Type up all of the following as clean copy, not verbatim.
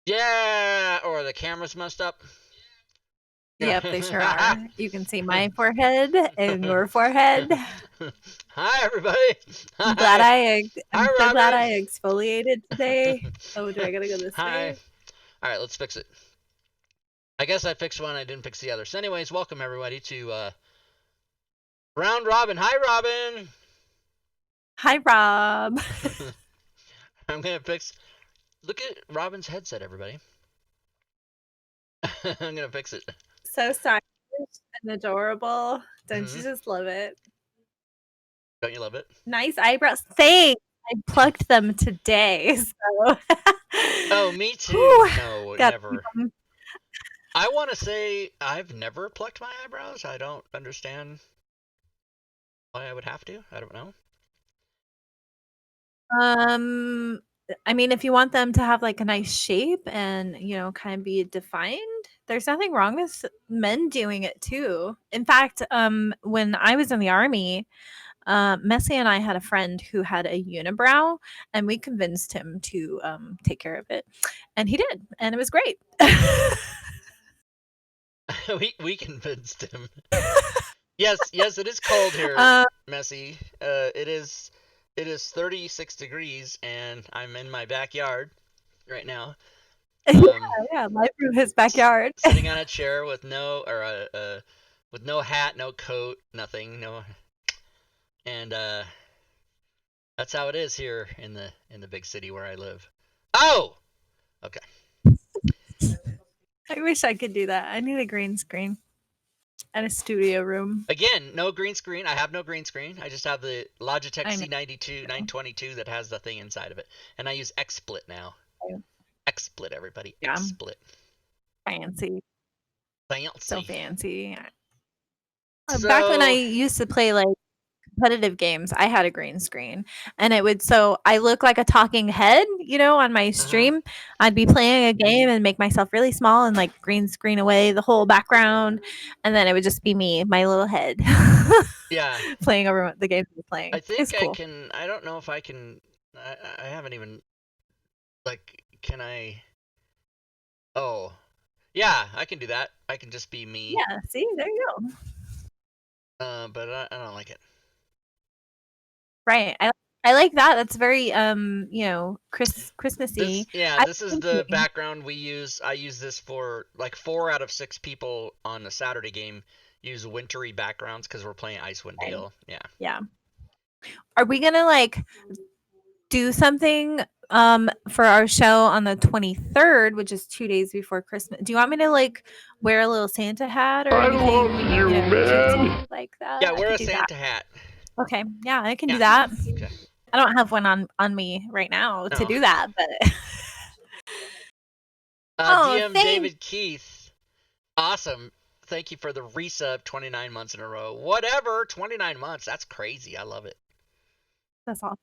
Yeah, or the camera's messed up. Yep, they sure are. You can see my forehead and your forehead. Hi, everybody. I'm glad Hi. I Hi, I'm so glad Robin. I exfoliated today. Oh, do I gotta go this Hi. way? All right, let's fix it. I guess I fixed one. I didn't fix the other. So, anyways, welcome everybody to Round Robin. Hi, Robin. Hi, Rob. I'm gonna fix. Look at Robin's headset, everybody. I'm gonna fix it. So stylish and adorable. Don't Hmm. you just love it? Don't you love it? Nice eyebrows. Thanks. I plucked them today. So Oh, me too. Whew, No, gotta keep never. 'em. I want to say I've never plucked my eyebrows. I don't understand why I would have to. I don't know. Um, I mean, if you want them to have like a nice shape and, kind of be defined, there's nothing wrong with men doing it too. In fact, when I was in the army, Messi and I had a friend who had a unibrow, and we convinced him to take care of it, and he did, and it was great. we convinced him. Yes, yes, it is cold here, uh, Messy. It is 36 degrees, and I'm in my backyard right now. yeah, Um, yeah, live from his backyard. sitting on a chair with no hat, no coat, nothing, no, and that's how it is here in the big city where I live. Oh, okay. I wish I could do that. I need a green screen and a studio room. Again, no green screen. I have no green screen. I just have the Logitech I know. C92 922 that has the thing inside of it, and I use XSplit now. XSplit, everybody, Yeah, XSplit. fancy, so Fancy. fancy. Back when I So, used to play like competitive games, I had a green screen, and it would so I look like a talking head, on my uh-huh. stream. I'd be playing a game and make myself really small and like green screen away the whole background, and then it would just be me, my little head, Yeah, playing over the games we're I playing. It's think I cool. can. I don't know if I can. I haven't even like. Can I? Oh, yeah, I can do that. I can just be me. Yeah, see, there you go. But I don't like it. Right. I like that. That's very This, Christmassy. yeah, I this is was the thinking, background we use. I use this for like 4 out of 6 people on a Saturday game use wintry backgrounds because we're playing Icewind okay, Dale. Yeah. yeah. Are we gonna like do something for our show on the 23rd, which is 2 days before Christmas? Do you want me to like wear a little Santa hat or I anything, love you, man. cutesy like that? Yeah, I wear could a do that. Santa hat. Okay, yeah, I can do Yeah. that. Okay. I don't have one on me right now to No. do that, but oh, DM thank David Keith. Awesome. Thank you for the resub 29 months in a row. Whatever. 29 months. That's crazy. I love it. that's all.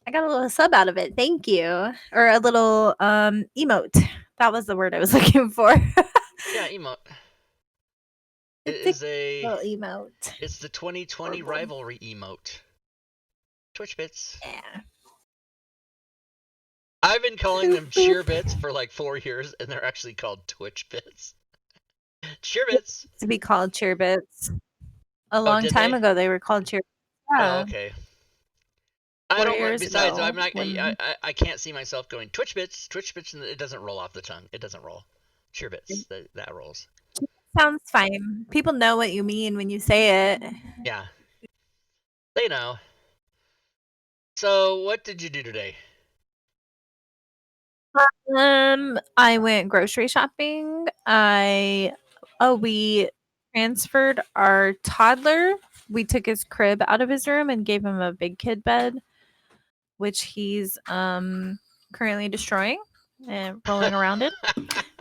I got a little sub out of it. Thank you. Or a little emote. That was the word I was looking for. Yeah, emote. It It's a is a. little emote. It's the 2020 rivalry emote. Twitch bits. Yeah. I've been calling Boop, them cheer boop. bits for like 4 years, and they're actually called Twitch bits. Cheer It bits. used to be called cheer bits. A Oh, long did time they? ago, they were called cheer. Oh, Yeah, okay. I 4 don't. years Besides, I'm ago not. when I can't see myself going Twitch bits. Twitch bits, and it doesn't roll off the tongue. It doesn't roll. Cheer bits. That rolls. sounds fine. People know what you mean when you say it. Yeah, they know. So, what did you do today? I went grocery shopping. We transferred our toddler. We took his crib out of his room and gave him a big kid bed, which he's currently destroying and rolling around in,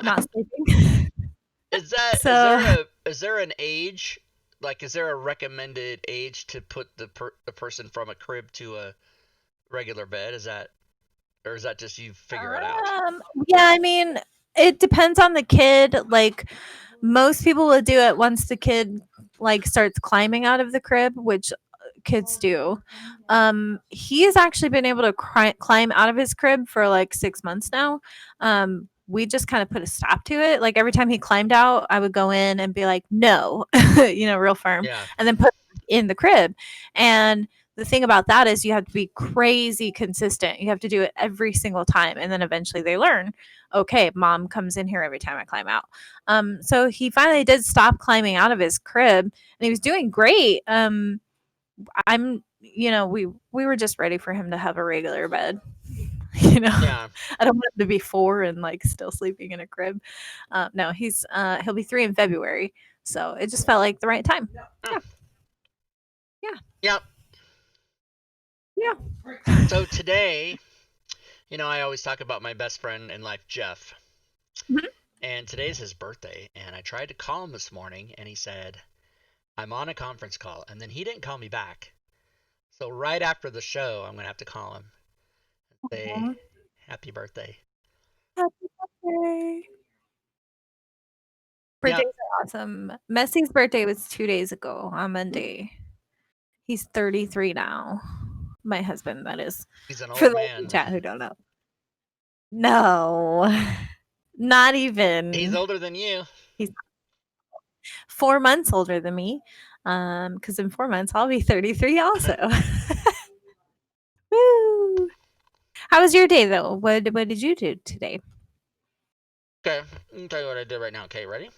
not sleeping. Is that So is there an age, like is there a recommended age to put the person from a crib to a regular bed? Is that, or is that just you figure it out? yeah, I mean, it depends on the kid. Like most people will do it once the kid like starts climbing out of the crib, which kids do. He has actually been able to climb out of his crib for like 6 months now. we just kind of put a stop to it. Like every time he climbed out, I would go in and be like, no, real firm, Yeah. and then put him in the crib. And the thing about that is you have to be crazy consistent. You have to do it every single time. And then eventually they learn, okay, mom comes in here every time I climb out. So he finally did stop climbing out of his crib and he was doing great. We were just ready for him to have a regular bed. Yeah. I don't want him to be 4 and like still sleeping in a crib. No, he'll be 3 in February, so it just felt like the right time. Oh. Yeah. Yep. Yeah. So today, I always talk about my best friend in life, Jeff. Mhm. And today's his birthday, and I tried to call him this morning, and he said, I'm on a conference call, and then he didn't call me back. So right after the show, I'm going to have to call him and say, Aw. happy birthday. Happy birthday. Yep. Birthdays are awesome. Messi's birthday was 2 days ago on Monday. He's 33 now. My husband, that is. He's an For old those in man. chat who don't know. No. Not He's even. older than you. He's 4 months older than me. Because in 4 months I'll be 33 also. Woo! How was your day though? What did you do today? Okay, let me tell you what I did right now. Okay, ready?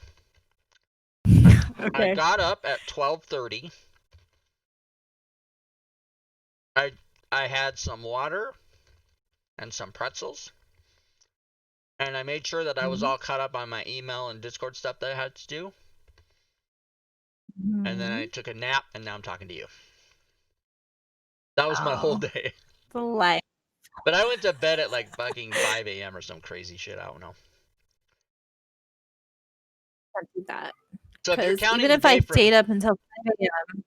I Okay. got up at 12:30. I I had some water and some pretzels, and I made sure that I was Mhm. all caught up on my email and Discord stuff that I had to do. And then I Mhm. took a nap, and now I'm talking to you. That was my whole Oh, day. the life. But I went to bed at like fucking 5 a.m. or some crazy shit. I don't know. Can't do that. So if you're Because counting even the if I day stayed from, up until 5 a.m.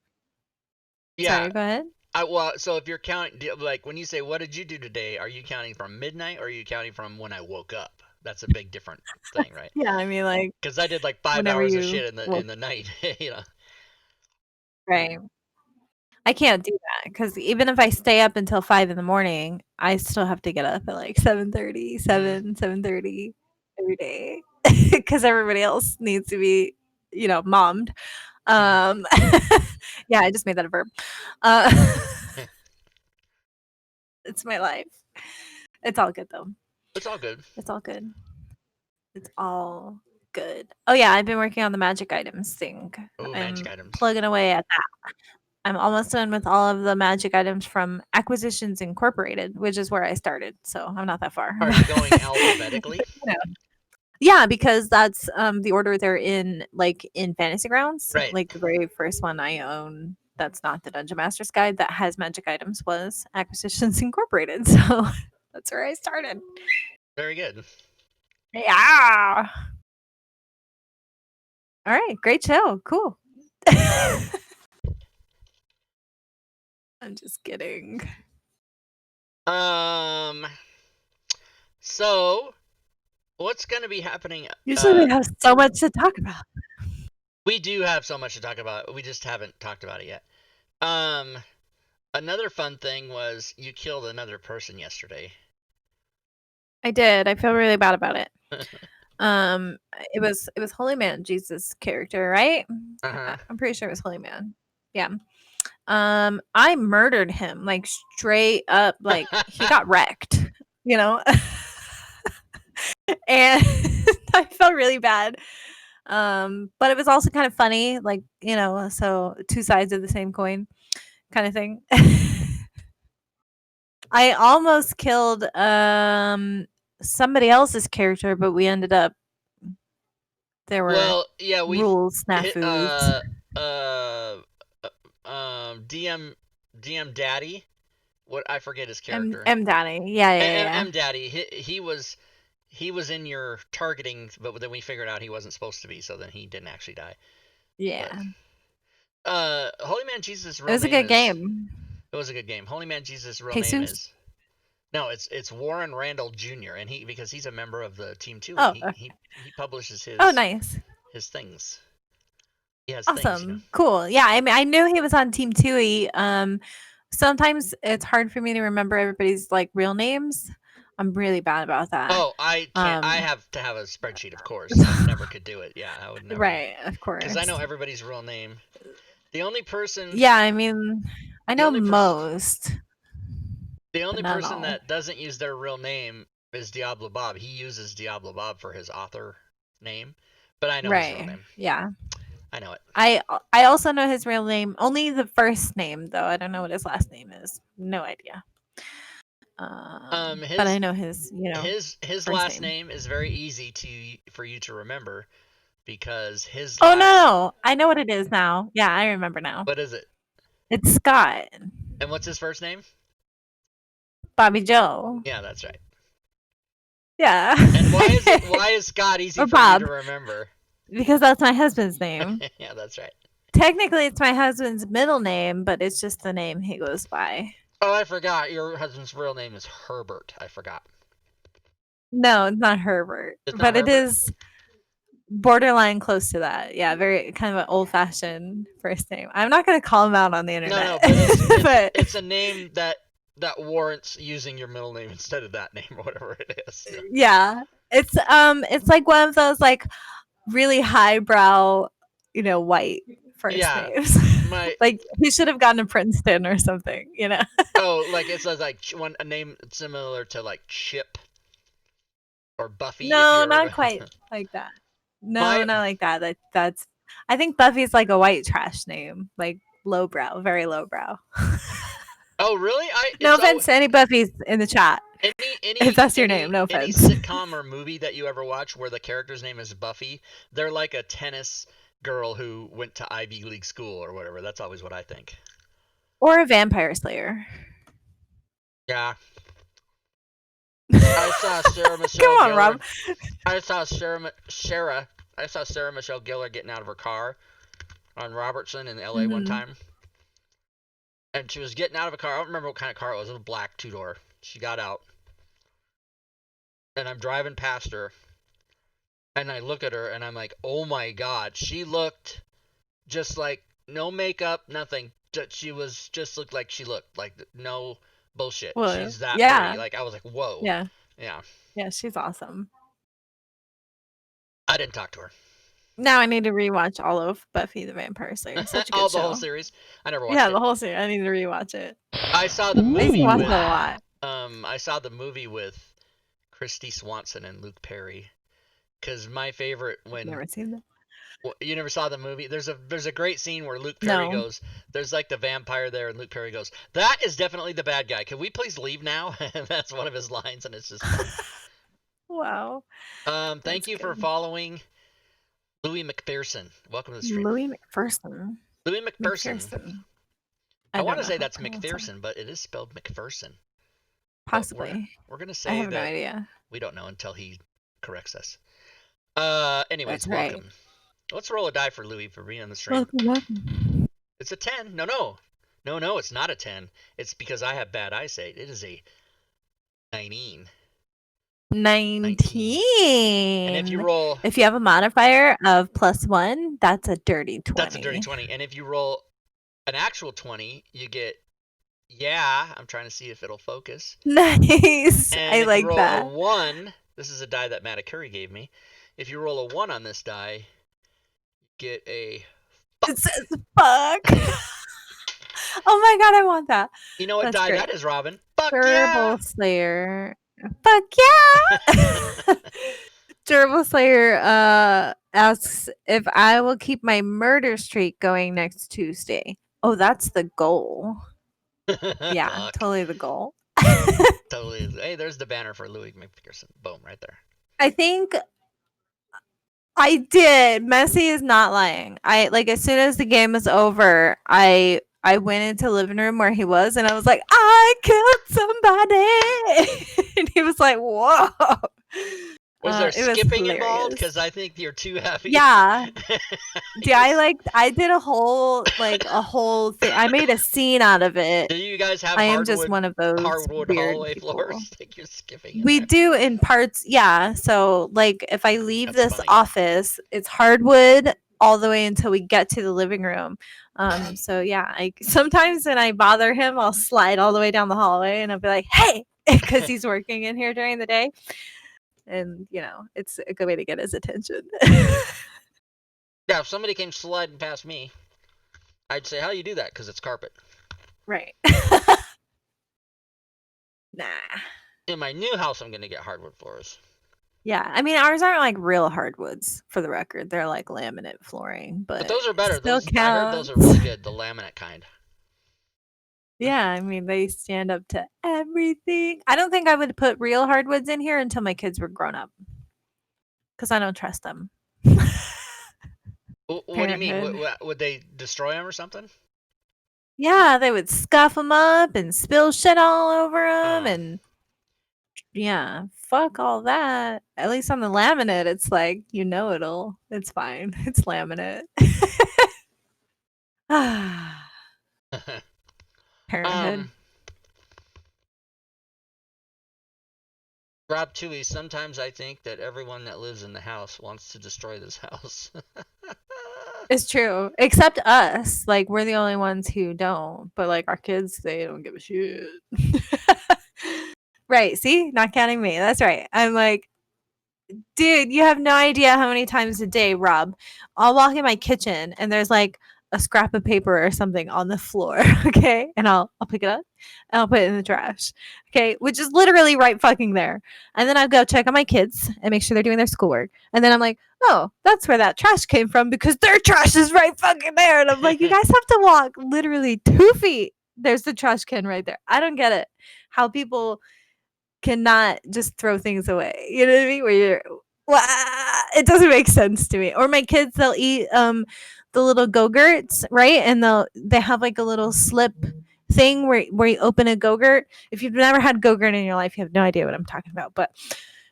yeah, Sorry, go ahead. so if you're counting, like when you say, what did you do today? Are you counting from midnight or are you counting from when I woke up? That's a big different thing, right? Yeah, I mean, like, Because I did like five whenever hours of you shit in the woke. in the night, Right. I can't do that because even if I stay up until 5 in the morning, I still have to get up at like 7:30, hmm 7:30 every day because everybody else needs to be, mommed. hmm Um, yeah, I just made that a verb. Uh, it's my life. It's all good though. It's all good. It's all good. It's all good. Oh yeah, I've been working on the magic items thing. Oh, magic I'm items. plugging away at that. I'm almost done with all of the magic items from Acquisitions Incorporated, which is where I started. So I'm not that far. Are you going But, alphabetically? yeah, because that's the order they're in, like in Fantasy Grounds. Right. Like the very first one I own that's not the Dungeon Master's Guide that has magic items was Acquisitions Incorporated. So that's where I started. Very good. Yeah. All right. Great show. Cool. I'm just kidding. Um. So, what's going to be happening? Usually we have so much to talk about. We do have so much to talk about. We just haven't talked about it yet. Um. Another fun thing was you killed another person yesterday. I did. I feel really bad about it. Um, it was Holy Man Jesus' character, right? Uh huh. I'm pretty sure it was Holy Man. Yeah. I murdered him like straight up. Like he got wrecked, you know, and I felt really bad. But it was also kind of funny, like so two sides of the same coin, kind of thing. I almost killed somebody else's character, but we ended up there were Well, yeah, we rules hit snafus. DM Daddy. What I forget his M character. M Daddy. Yeah, yeah, yeah. M Daddy. He was in your targeting, but then we figured out he wasn't supposed to be, so then he didn't actually die. But Yeah. Holy Man Jesus' It real was a name good is. game. It was a good game. Holy Man Jesus' real name Jesus? is. No, it's Warren Randall Jr. and because he's a member of the team too, and Oh, he publishes oh, nice. his things. He has things. Awesome. Cool. Yeah, I mean, I knew he was on Team Tui. Sometimes it's hard for me to remember everybody's like real names. I'm really bad about that. Oh, I can't. I have to have a spreadsheet, of course. I never could do it. Yeah, I would never. Right, of Because I know course. everybody's real name. The only person, Yeah, I mean, I the know only person, most, the but only not person all. that doesn't use their real name is Diablo Bob. He uses Diablo Bob for his author name, but I know his real Right. name. Yeah. I know it. I also know his real name, only the first name though. I don't know what his last name is. No idea. Um, But I his know his, his first last name. name is very easy for you to remember because his Oh last no, I know what it is now. Yeah, I remember now. what is it? It's Scott. And what's his first name? Bobby Joe. Yeah, that's right. Yeah. And why is Scott easy Or for you to Bob, remember? because that's my husband's name. Yeah, that's right. Technically, it's my husband's middle name, but it's just the name he goes by. Oh, I forgot. Your husband's real name is Herbert. I forgot. No, it's not Herbert, It's not but it Herbert? is borderline close to that. Yeah, very kind of an old fashioned first name. I'm not going to call him out on the No, internet, no, but but it's a name that warrants using your middle name instead of that name or whatever it is. yeah, it's like one of those like really highbrow, white first Yeah, names. my Like he should have gone to Princeton or something. oh, like it says like one a name similar to like Chip or Buffy if No, you're not quite like that. No, my not like that. That's. I think Buffy's like a white trash name, like lowbrow, very lowbrow. oh really I No it's all offense to any Buffys in the chat. If that's your name, no any offense. sitcom or movie that you ever watch where the character's name is Buffy, they're like a tennis girl who went to Ivy League school or whatever. That's always what I think. Or a vampire slayer. Yeah, Come I saw Sarah Michelle on, Gellar. Rob. I saw Sarah Michelle Gellar getting out of her car on Robertson in L.A. one Mm-hmm. time, and she was getting out of a car. I don't remember what kind of car it was. It was a black two door. She got out, and I'm driving past her, and I look at her, and I'm like, oh my god, she looked just like no makeup, nothing. She was just looked like she looked like no bullshit. Well, She's that pretty. yeah, Like I was like, whoa, yeah, yeah. yeah. She's awesome. I didn't talk to her. Now I need to rewatch all of Buffy the Vampire Slayer. Such a Oh, good the whole show. series. I never watched Yeah, it. the whole series. I need to rewatch it. I saw the I used to movie watch with it a lot. I saw the movie with Christy Swanson and Luke Perry. Cause my favorite when Never seen that. you never saw the movie. There's a great scene where Luke Perry No. goes. There's like the vampire there, and Luke Perry goes, "That is definitely the bad guy. Can we please leave now?" And that's one of his lines, and it's just fun. Wow. Thank That's you for good. following Louis McPherson. Welcome to the stream. Louis McPherson. Louis McPherson. McPherson. I want don't to know say how to that's pronounce that. McPherson, but it is spelled McPherson. But Possibly. we're gonna I say have no that idea. we don't know until he corrects us. Anyways, That's right. welcome. Let's roll a die for Louis for being on the stream. Welcome. It's a 10. No, it's not a 10. It's because I have bad eyesight. It is a 19. 19. And if you roll, If you have a modifier of +1, that's a dirty 20. that's a dirty 20. And if you roll an actual 20, you get, yeah, I'm trying to see if it'll focus. Nice. And I if like you roll that. a 1, this is a die that Matakuri gave me. If you roll a 1 on this die, you get a It says fuck. Oh my god, I want that. You know what That's die great. that is, Robin? Fuck Durable yeah! Slayer. Fuck yeah! Durable Slayer asks if I will keep my murder streak going next Tuesday. Oh, that's the goal. Yeah, Fuck. totally the goal. Totally. Hey, there's the banner for Louis McPherson. Boom, right there. I think I did. Messi is not lying. I like as soon as the game was over, I went into the living room where he was and I was like, I killed somebody. And he was like, whoa. Was there It was skipping involved? hilarious. Because I think you're too happy. Yeah. Dude, I did a whole thing. I made a scene out of it. Do you guys have I am just one of those hardwood weird hallway people. floors? Like you're skipping. We do in parts, yeah. So like if I leave That's this funny. office, it's hardwood all the way until we get to the living room. So yeah, sometimes when I bother him, I'll slide all the way down the hallway and I'll be like, "Hey!" because he's working in here during the day. And, it's a good way to get his attention. Yeah, if somebody came sliding past me, I'd say, how do you do that? Because it's carpet. Right. Nah. In my new house, I'm going to get hardwood floors. Yeah, I mean, ours aren't like real hardwoods, for the record. They're like laminate flooring, But but those are better. still I heard those counts. are really good, the laminate kind. Yeah, I mean, they stand up to everything. I don't think I would put real hardwoods in here until my kids were grown up because I don't trust them. What do you mean? Parenthood. Would they destroy them or something? Yeah, they would scuff them up and spill shit all over them. Oh. And yeah, fuck all that. At least on the laminate, it's like, it's fine. It's laminate. Parenthood. um, Rob Tui, sometimes I think that everyone that lives in the house wants to destroy this house. It's true. Except us. Like, we're the only ones who don't. But, like, our kids, they don't give a shit. Right. See? Not counting me. That's right. I'm like, dude, you have no idea how many times a day, Rob, I'll walk in my kitchen and there's like a scrap of paper or something on the floor, okay? And I'll pick it up and I'll put it in the trash, okay? Which is literally right fucking there. And then I'll go check on my kids and make sure they're doing their schoolwork. And then I'm like, oh, that's where that trash came from because their trash is right fucking there. And I'm like, you guys have to walk literally 2 feet. There's the trash can right there. I don't get it. How people cannot just throw things away. You know what I mean? Where you're, it doesn't make sense to me. Or my kids, they'll eat the little Go-Gurts, right? And they have like a little slip thing where you open a Go-Gurt. If you've never had Go-Gurt in your life, you have no idea what I'm talking about. But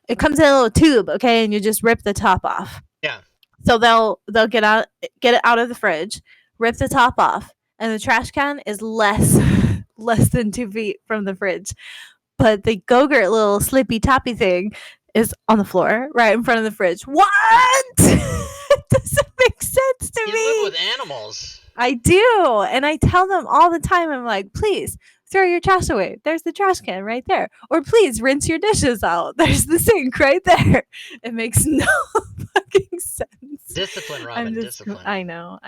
it comes in a little tube, okay, and you just rip the top off. Yeah. So they'll get it out of the fridge, rip the top off, and the trash can is less than 2 feet from the fridge. But the Go-Gurt little slippy toppy thing is on the floor right in front of the fridge. What? It doesn't make sense to You me. live with animals. I do. And I tell them all the time, I'm like, please throw your trash away. There's the trash can right there. Or please rinse your dishes out. There's the sink right there. It makes no fucking sense. Discipline, Robin, discipline. I know.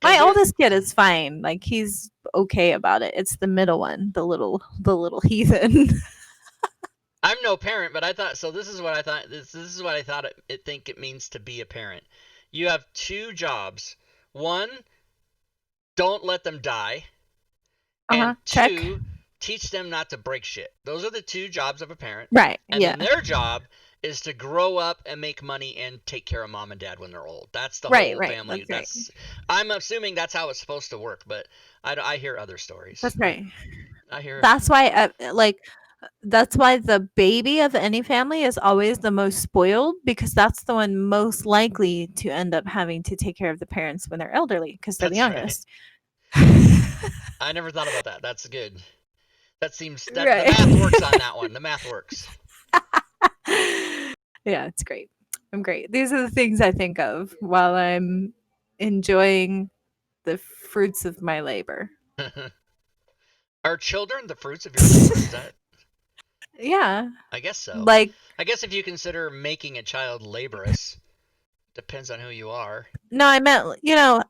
My oldest kid is fine. Like, he's okay about it. It's the middle one, the little heathen. I'm no parent, but I thought so. This is what I thought. This is what I thought it means to be a parent. You have two jobs. One, don't let them die, and Check. two, teach them not to break shit. Those are the two jobs of a parent. Right. And yeah. then their job is to grow up and make money and take care of mom and dad when they're old. That's the Right, whole right, family. that's right. I'm assuming that's how it's supposed to work, but I hear other stories. That's right. I hear. That's why, that's why the baby of any family is always the most spoiled because that's the one most likely to end up having to take care of the parents when they're elderly because they're the That's youngest. I never thought about that. That's good. That seems that Right. the math works on that one. The math works. Yeah, it's great. I'm great. These are the things I think of while I'm enjoying the fruits of my labor. Are children the fruits of your labor? Is that? Yeah. I guess so. Like, I guess if you consider making a child laborious, depends on who you are. no, I meant,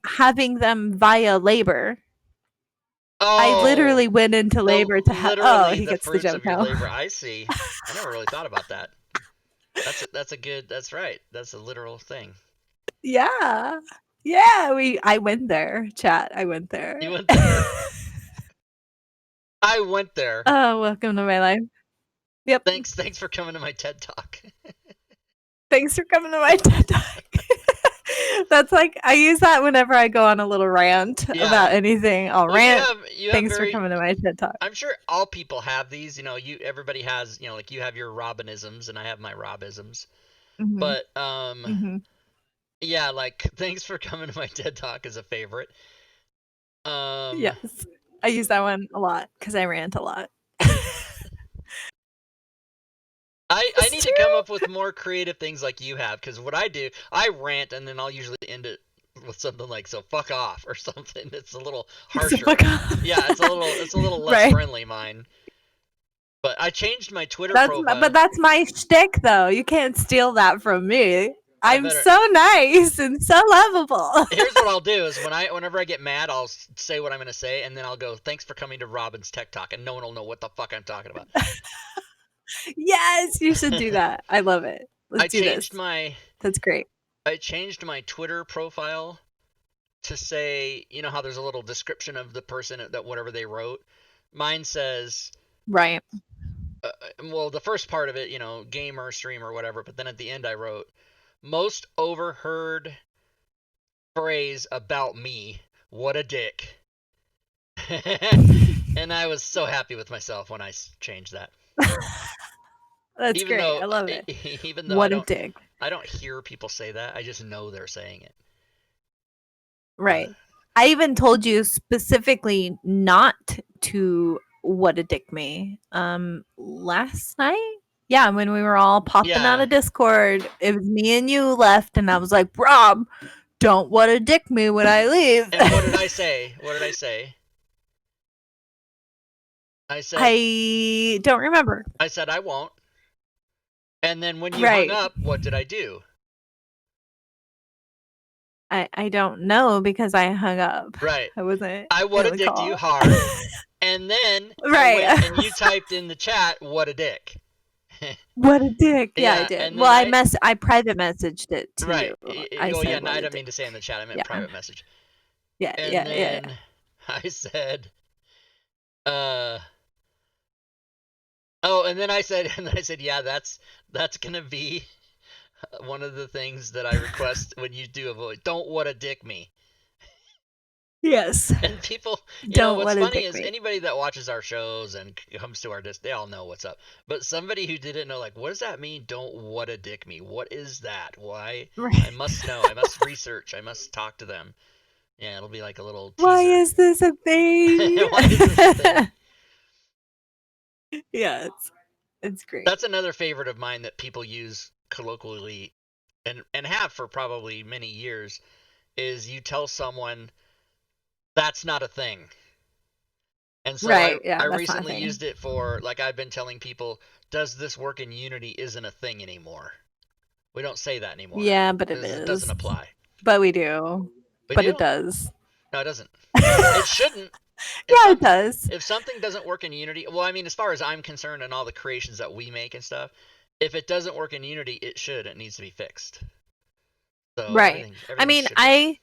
having them via labor. Oh, I literally went into labor to have. Oh, he gets the joke now. Labor. I see. I never really thought about that. That's a good. That's right. That's a literal thing. Yeah. I went there, chat. I went there. You went there. I went there. Oh, welcome to my life. Yep. Thanks for coming to my TED Talk. Thanks for coming to my TED Talk. That's like, I use that whenever I go on a little rant about anything. I'll rant. Thanks for coming to my TED Talk. I'm sure all people have these. Everybody has. Like you have your Robinisms, and I have my Robisms. Mm-hmm. But yeah, like thanks for coming to my TED Talk is a favorite. Yes, I use that one a lot because I rant a lot. I need to come up with more creative things like you have, because what I do, I rant and then I'll usually end it with something like "so fuck off" or something. It's a little harsher. So fuck off. Yeah, it's a little less friendly. Mine. But I changed my Twitter profile. But that's my shtick, though. You can't steal that from me. I I'm better. so nice and so lovable. Here's what I'll do: is whenever I get mad, I'll say what I'm gonna say, and then I'll go, "Thanks for coming to Robin's Tech Talk," and no one will know what the fuck I'm talking about. Yes, you should do that. I love it. Let's I do this. changed my That's great. Twitter profile to say, you know how there's a little description of the person that whatever they wrote. Mine says, Right. well, the first part of it, gamer, streamer, whatever, but then at the end I wrote, most overheard phrase about me, what a dick. And I was so happy with myself when I changed that. That's Even great. though, I love it. even though What a dick. I don't hear people say that. I just know they're saying it. Right. I even told you specifically not to what a dick me. Last night? Yeah, when we were all popping out Yeah. of Discord, it was me and you left, and I was like, Rob, don't what a dick me when I leave. And what did I say? What did I say? I said I don't remember. I said I won't. And then when you hung Right. up, what did I do? I don't know because I hung up. Right. I wasn't I would in have the dicked you call. hard. And then I Right. went and you typed in the chat, what a dick. What a dick. Yeah, I Yeah, did. and Well, then I private messaged it to right. you. I Oh yeah, said no, what I a didn't mean dick. to say in the chat. I meant Yeah. private message. Yeah, And yeah, yeah. then I said, uh, oh, and then I said, yeah, that's gonna be one of the things that I request when you do avoid. Don't what a dick me. Yes. And people, Don't what's what a funny dick is me. anybody that watches our shows and comes to our disc, they all know what's up. But somebody who didn't know, like, what does that mean? Don't what a dick me. What is that? Why? I Right. must know. I must research. I must talk to them. Yeah, it'll be like a little Why teaser. is this a thing? Why is this a thing? Yeah, it's great. That's another favorite of mine that people use colloquially and have for probably many years is you tell someone that's not a thing. And so Right. I Yeah, that's not a recently thing. used it for, like, I've been telling people, does this work in Unity isn't a thing anymore. We don't say that anymore. Yeah, but it It doesn't is. apply. But we do. We But it do? does. No, it doesn't. Yeah, It shouldn't. it does. If something doesn't work in Unity, well, I mean, as far as I'm concerned and all the creations that we make and stuff, if it doesn't work in Unity, it should. It needs to be fixed. So Right. I everything mean, should work.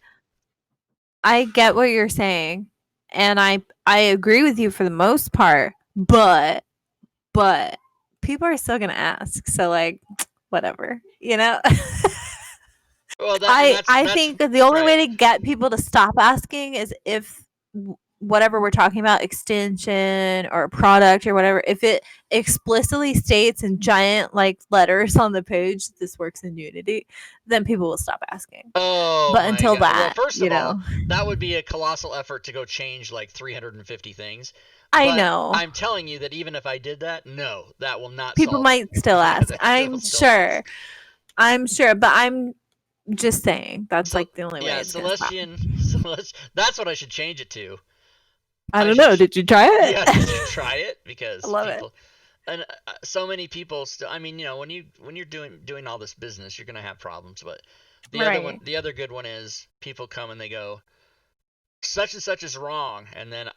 I get what you're saying, and I agree with you for the most part, but people are still gonna ask. So like, whatever, you know. Well, I that's think that the only right. way to get people to stop asking is if whatever we're talking about, extension or product or whatever, if it explicitly states in giant like letters on the page this works in Unity, then people will stop asking. Oh But my until god. Well, that, first you of all, know, that would be a colossal effort to go change like 350 things. I But know I'm telling you that even if I did that, no, that will not people solve it. might still Yeah, ask. they will still ask. I'm sure, but I'm just saying that's So like the only way yeah, it's gonna stop. That's what I should change it to. I I don't should know. Did you try Yeah, it? did you try it? I Because love it. people and so many people still, I mean, when you're doing all this business, you're going to have problems, but Right. the other good one is people come and they go such and such is wrong, and then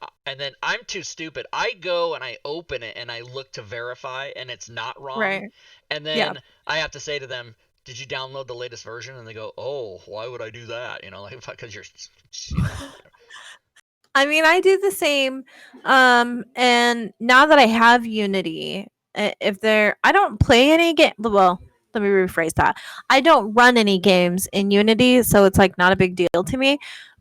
I'm too stupid. I go and I open it and I look to verify and it's not wrong. Right. And Yeah. then I have to say to them, "Did you download the latest version?" And they go, "Oh, why would I do that?" Like because you're whatever. I mean, I do the same. And now that I have Unity, if there, I don't play any game. Well, let me rephrase that. I don't run any games in Unity, so it's like not a big deal to me.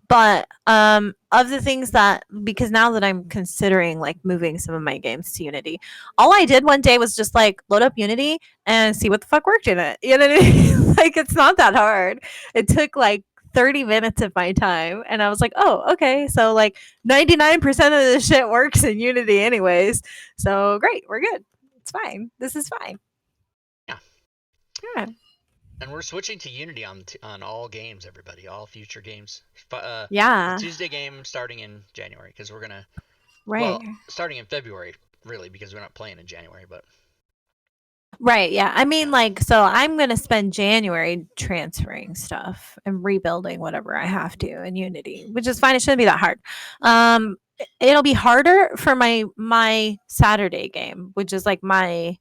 But of the things that, because now that I'm considering like moving some of my games to Unity, all I did one day was just like load up Unity and see what the fuck worked in it. You know what I mean? Like it's not that hard. It took like 30 minutes of my time, and I was like, oh, okay, so like 99% of this shit works in Unity anyways. So great, we're good. It's fine. This is fine. Yeah. Yeah. And we're switching to Unity on all games, everybody, all future games. The Yeah. Tuesday game starting in January because we're gonna Right. starting in February really, because we're not playing in January. But Right, yeah. I mean, yeah, like, so I'm gonna spend January transferring stuff and rebuilding whatever I have to in Unity, which is fine. It shouldn't be that hard. It'll be harder for my Saturday game, which is like my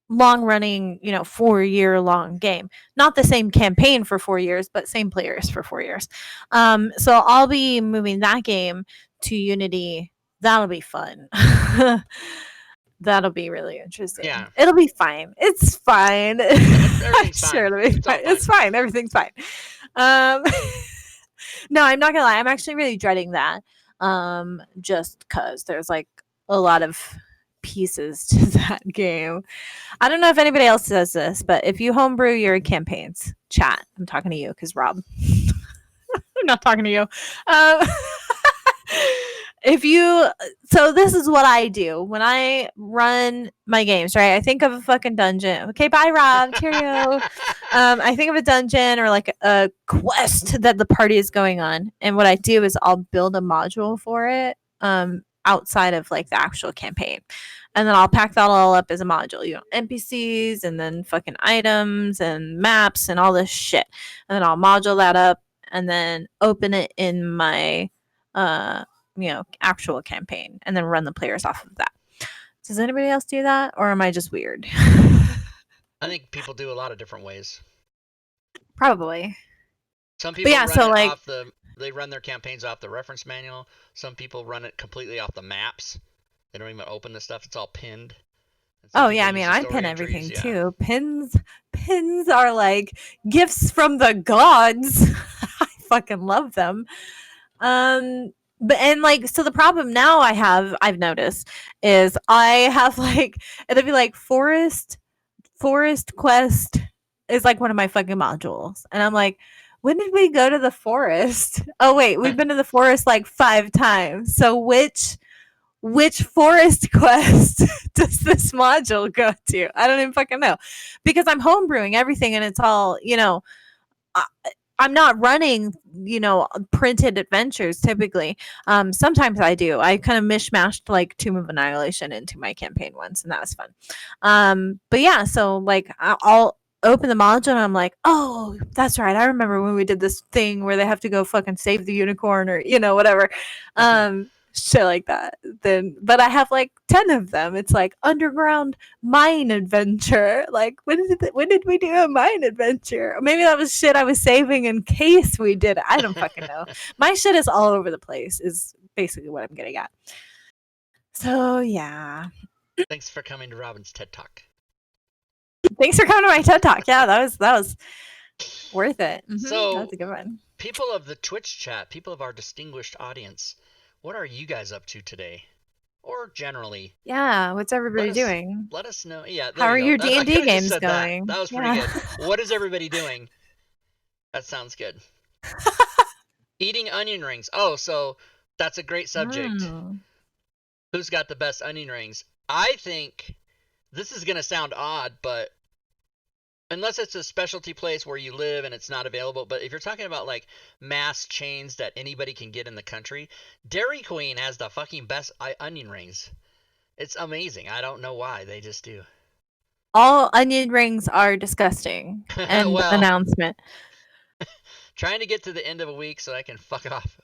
long running, 4-year long game. Not the same campaign for 4 years, but same players for 4 years. So I'll be moving that game to Unity. That'll be fun. That'll be really interesting. yeah, It'll be fine. It's fine. I'm everything's sure fine. it'll be It's all fine. It's fine. fine. Everything's fine. Um, no, I'm not gonna lie. I'm actually really dreading that. Just because there's like a lot of pieces to that game. I don't know if anybody else does this, but if you homebrew your campaigns, chat. I'm talking to you because Rob. I'm not talking to you. Um, if you so this is what I do when I run my games, right? I think of a fucking dungeon. Okay, bye Rob. Cheerio. I think of a dungeon or like a quest that the party is going on. And what I do is I'll build a module for it outside of like the actual campaign. And then I'll pack that all up as a module, NPCs and then fucking items and maps and all this shit. And then I'll module that up and then open it in my actual campaign and then run the players off of that. Does anybody else do that or am I just weird? I think people do a lot of different ways. Probably. Some But people yeah, run so it like off they run their campaigns off the reference manual. Some people run it completely off the maps. They don't even open the stuff. It's all pinned. And some oh people yeah, I use mean the I story pin entries. everything Yeah. too. Pins are like gifts from the gods. I fucking love them. But and like so the problem now I've noticed is I have like it'll be like forest quest is like one of my fucking modules. And I'm like, when did we go to the forest? Oh wait, we've been to the forest like 5 times. So which forest quest does this module go to? I don't even fucking know. Because I'm homebrewing everything and it's all, I, I'm not running, printed adventures typically. Sometimes I do. I kind of mishmashed like Tomb of Annihilation into my campaign once, and that was fun. But yeah, so like I'll open the module and I'm like, oh, that's right. I remember when we did this thing where they have to go fucking save the unicorn or whatever. Shit like that. Then, but I have like 10 of them. It's like underground mine adventure. Like when did we do a mine adventure? Or maybe that was shit I was saving in case we did it. I don't fucking know. My shit is all over the place. Is basically what I'm getting at. So yeah. Thanks for coming to Robin's TED Talk. Thanks for coming to my TED Talk. Yeah, that was worth it. That was So, a good one. people of the Twitch chat, people of our distinguished audience, what are you guys up to today? Or generally? Yeah, what's everybody Let us doing? let us know. Yeah, How there are you go. your I D&D could have just games said that. going? That was pretty Yeah. good. What is everybody doing? That sounds good. Eating onion rings. Oh, so that's a great subject. Mm. Who's got the best onion rings? I think this is going to sound odd, but unless it's a specialty place where you live and it's not available, but if you're talking about like mass chains that anybody can get in the country, Dairy Queen has the fucking best onion rings. It's amazing. I don't know why. They just do. All onion rings are disgusting. End Well, announcement. trying to get to the end of a week so I can fuck off.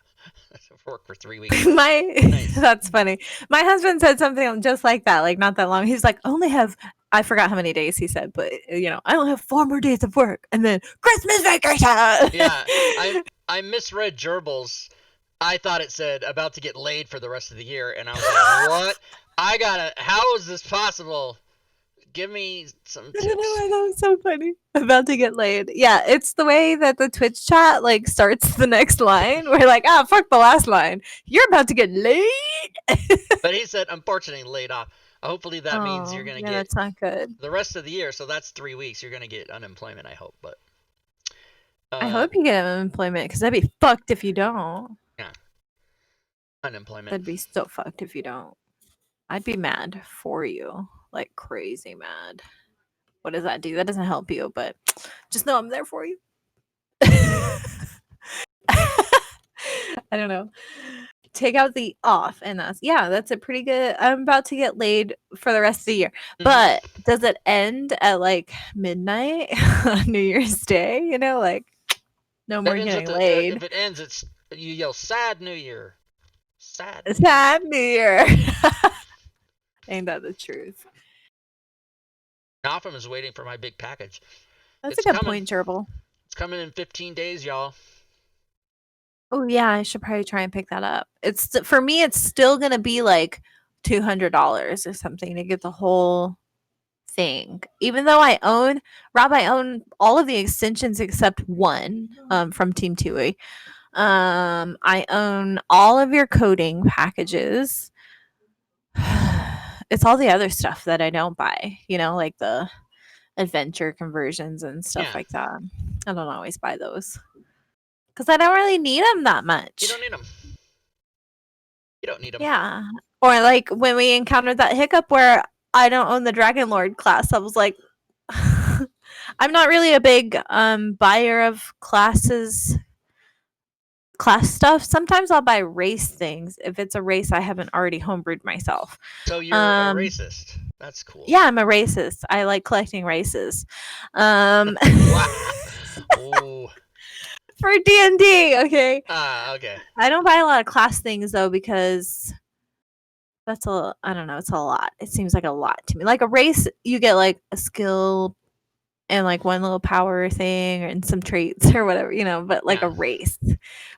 Work for 3 weeks. My Nice. that's funny. My husband said something just like that, like not that long. He's like, I only have I forgot how many days he said, but I only have 4 more days of work and then Christmas vacation. Yeah, I misread gerbils. I thought it said about to get laid for the rest of the year, and I was like, what? I gotta. How is this possible? Give me some I don't know tips. why that was so funny. About to get laid. Yeah, it's the way that the Twitch chat like starts the next line. We're like, fuck the last line. You're about to get laid. But he said, unfortunately, laid off. Hopefully that means you're Oh, gonna yeah, get that's not good. the rest of the year. So that's 3 weeks. You're gonna get unemployment. I hope, but I uh, hope you get unemployment because that'd be fucked if you don't. yeah, unemployment. That'd be so fucked if you don't. I'd be mad for you, like crazy mad. What does that do? That doesn't help you, but just know I'm there for you. I don't know. take out the off, and that's a pretty good. I'm about to get laid for the rest of the year, Mm-hmm. but does it end at like midnight on New Year's Day? Like no That more ends with getting the laid. if it ends, it's you yell "Sad New Year, Sad New Year." Sad New Year. Ain't that the truth? Gotham is waiting for my big package. That's a It's good coming. point, Gerbil. It's coming in 15 days, y'all. Oh yeah, I should probably try and pick that up. It's for me, it's still gonna be like $200 or something to get the whole thing. Even though I own all of the extensions except one from Team Tui. I own all of your coding packages. It's all the other stuff that I don't buy, like the adventure conversions and stuff Yeah, like that. I don't always buy those because I don't really need them that you much. don't need them. You don't need them. Yeah. Or like when we encountered that hiccup where I don't own the Dragon Lord class, I was like, I'm not really a big buyer of class stuff. Sometimes I'll buy race things if it's a race I haven't already homebrewed myself. So you're a Um, racist. That's cool. yeah, I'm a racist. I like collecting races. Wow. Ooh. For D&D, okay. Okay. I don't buy a lot of class things though because I don't know, it's a lot. It seems like a lot to me. Like a race, you get like a skill and like one little power thing and some traits or whatever, but like a Yeah. race.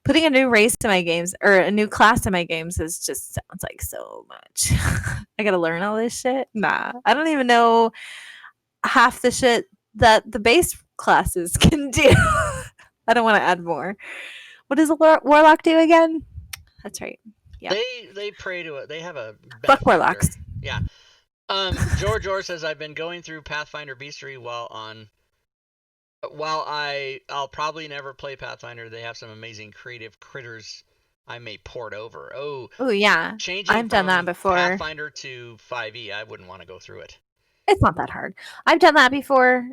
Putting a new race to my games or a new class to my games is just sounds like so much. I gotta learn all this shit. Nah. I don't even know half the shit that the base classes can do. I don't want to add more. What does a warlock do again? That's right. Yeah. They pray to it. They have a Fuck benefactor. warlocks. Yeah. George Orr says I've been going through Pathfinder Beastery while I'll probably never play Pathfinder. They have some amazing creative critters I may port over. Oh, Oh yeah. changing I've done that from before. Pathfinder to 5e, I wouldn't want to go through it. It's not that hard. I've done that before.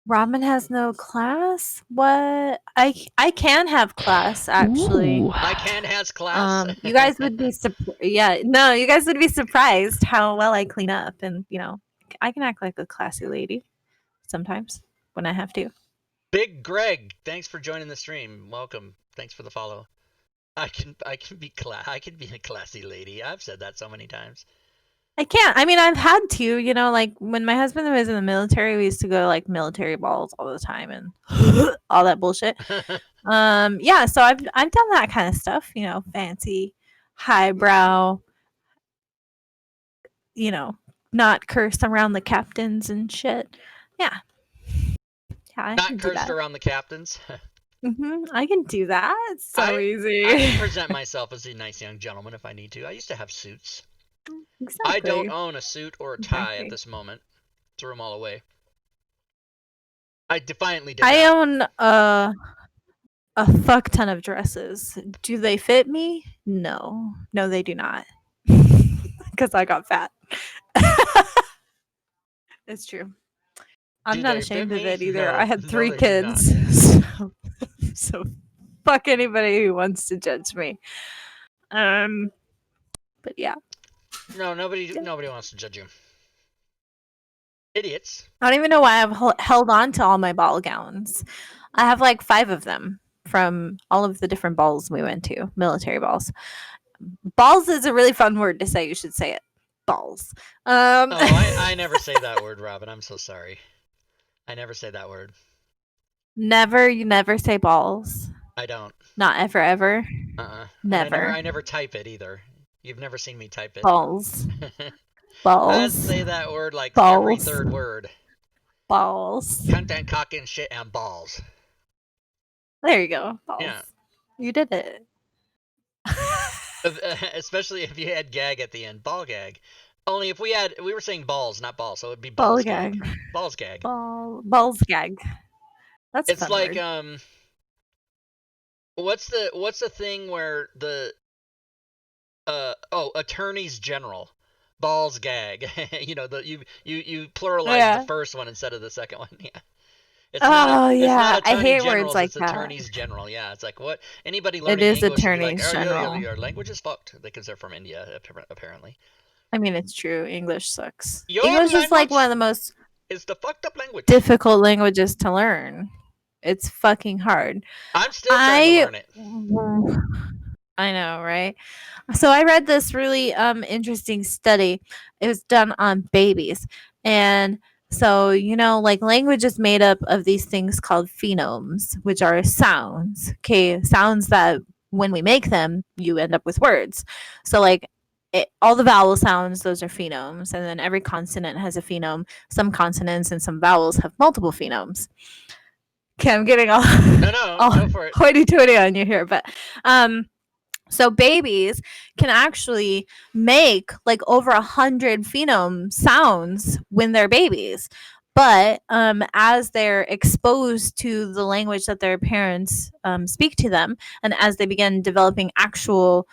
Robin has no class? What? I can have class actually. Ooh. My can has class. You guys would be yeah, no, you guys would be surprised how well I clean up and, I can act like a classy lady sometimes when I have to. Big Greg, thanks for joining the stream. Welcome. Thanks for the follow. I can be a classy lady. I've said that so many times. I can't. I mean, I've had to, like when my husband was in the military, we used to go to like military balls all the time and all that bullshit. Yeah, so I've done that kind of stuff, fancy, highbrow, you know, not curse around the captains and shit. Yeah. Yeah, I Not can do cursed that. around the captains. I can do that. It's so I easy. can present myself as a nice young gentleman if I need to. I used to have suits. I don't Exactly. own a suit or a tie at Exactly. this moment. Threw them all away. I defiantly did I that. own a fuck ton of dresses. Do they fit me? No. No, they do not. Because I got fat. It's true. I'm Do not they fit ashamed of me? it either. I No, had no, 3 they do not. kids. So fuck anybody who wants to judge me. But yeah. No, nobody wants to judge you. Idiots. I don't even know why I've held on to all my ball gowns. I have like 5 of them from all of the different balls we went to, military balls. Balls is a really fun word to say. You should say it. Balls. Oh, I never say that word, Robin. I'm so sorry. I never say that word. You never say balls. I don't. Not ever, ever. And Never. I never type it either. You've never seen me type it. Balls. I Balls. say that word like every Balls. third word. Balls. Content, cock, and shit, and balls. There you go. Balls. Yeah. You did it. Especially if you had gag at the end. Ball gag. Only if we were saying balls, not balls, so it'd be Ball balls gag. gag. Balls gag. Balls gag. That's a It's fun like word. what's the thing where the attorneys general balls gag. You pluralize the first one instead of the second one. Yeah. It's not Oh it's not yeah, I attorney hate words generals, like it's that. attorneys general. Yeah, it's like what anybody It learning is English would be like, attorneys oh, general. your language is fucked because they're from India, apparently. I mean, it's true. English sucks. Your English is like one language of the most is the fucked up language. difficult languages to learn. It's fucking hard. I'm still trying to I learn it. I know, right? So I read this really interesting study. It was done on babies. And so, like language is made up of these things called phonemes, which are sounds. Okay, sounds that when we make them, you end up with words. So like all the vowel sounds, those are phonemes, and then every consonant has a phoneme. Some consonants and some vowels have multiple phonemes. Okay, I'm getting all No, no, all go for it. hoity-toity on you here, but um so babies can actually make like over 100 phenome sounds when they're babies. But as they're exposed to the language that their parents speak to them, and as they begin developing actual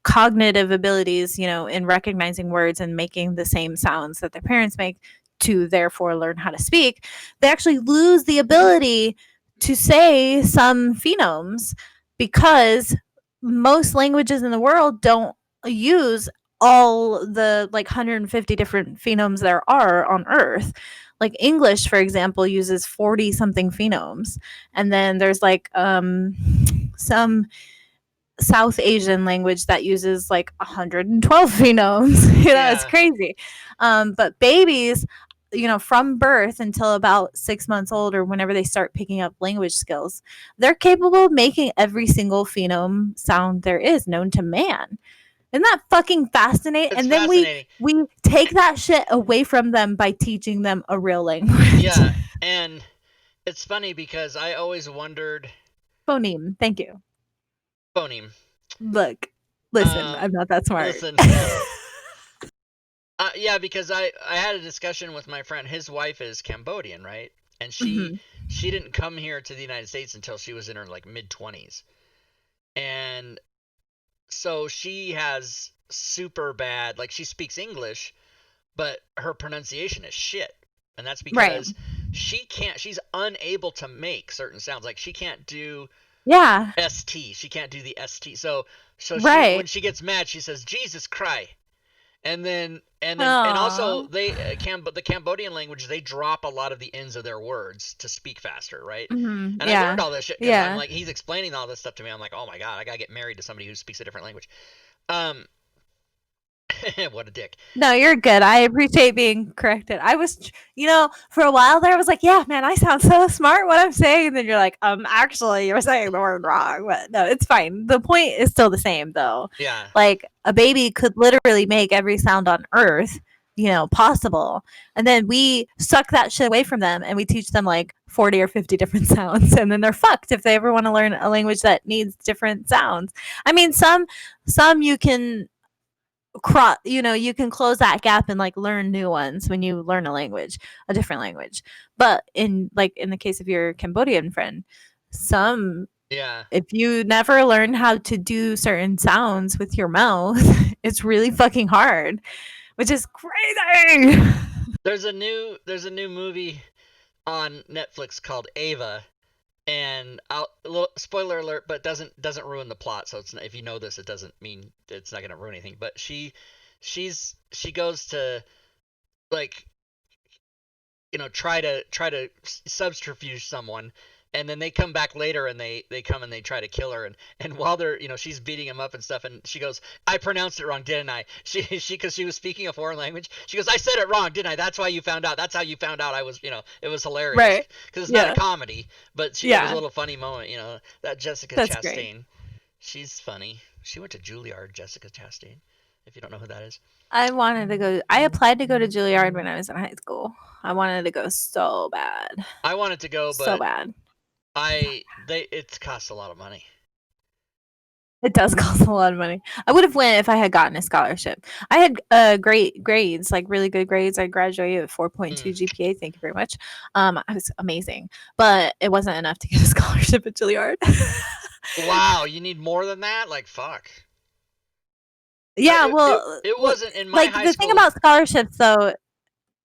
cognitive abilities, in recognizing words and making the same sounds that their parents make to therefore learn how to speak, they actually lose the ability to say some phonemes because most languages in the world don't use all the like 150 different phonemes there are on earth. Like English, for example, uses 40 something phonemes. And then there's like some South Asian language that uses like 112 phonemes. It's Yeah. crazy. But babies, from birth until about 6 months old or whenever they start picking up language skills, they're capable of making every single phenome sound there is known to man. Isn't that fucking fascinating? It's And then we fascinating. we take that shit away from them by teaching them a real language. Yeah, and it's funny because I always wondered Phoneme. Thank you. phoneme. Look, listen, Um I'm not that smart. listen. Yeah, because I had a discussion with my friend. His wife is Cambodian, right? And Mhm. she didn't come here to the United States until she was in her like mid 20s. And so she has super bad, like she speaks English, but her pronunciation is shit. And that's Right. because she's unable to make certain sounds. Like she can't do Yeah. ST. She can't do the ST. So she when Right. she gets mad, she says Jesus Christ. And also Aw. the Cambodian language, they drop a lot of the ends of their words to speak faster, right? Mhm. And I learned Yeah. all this shit because I'm Yeah. like he's explaining all this stuff to me. I'm like, oh my god, I gotta get married to somebody who speaks a different language. Um, what a dick. No, you're good. I appreciate being corrected. I was, for a while there, I was like, yeah, man, I sound so smart what I'm saying. And then you're like, actually, you're saying the word wrong. But no, it's fine. The point is still the same, though. Yeah, Like, a baby could literally make every sound on earth, possible. And then we suck that shit away from them and we teach them like 40 or 50 different sounds. And then they're fucked if they ever want to learn a language that needs different sounds. I mean, some you can you can close that gap and like learn new ones when you learn a different language. But in the case of your Cambodian friend, some yeah. if you never learn how to do certain sounds with your mouth, it's really fucking hard, which is crazy. There's a new movie on Netflix called Ava, and spoiler alert, but doesn't ruin the plot. So if you know this, it doesn't mean it's not gonna ruin anything. But she goes to like try to subterfuge someone, and then they come back later and they come and they try to kill her, and while they're she's beating him up and stuff, and she goes, I pronounced it wrong, didn't I? She because she was speaking a foreign language, she goes, I said it wrong, didn't I? That's why you found out. That's how you found out I was, it was hilarious Right. because it's not a Yeah. comedy, but it was a Yeah. little funny moment. That Jessica That's great. Chastain, she's funny. She went to Juilliard. Jessica Chastain, if you don't know who that is. I applied to go to Juilliard when I was in high school. I wanted to go so bad. I wanted to go, So but bad. it costs a lot of money. It does cost a lot of money. I would have went if I had gotten a scholarship. I had great grades, like really good grades. I graduated with 4.2 Mm. GPA. Thank you very much. I was amazing, but it wasn't enough to get a scholarship at Juilliard. Wow, you need more than that? Like fuck. Yeah, It well, it wasn't in my like high the thing school. about scholarships though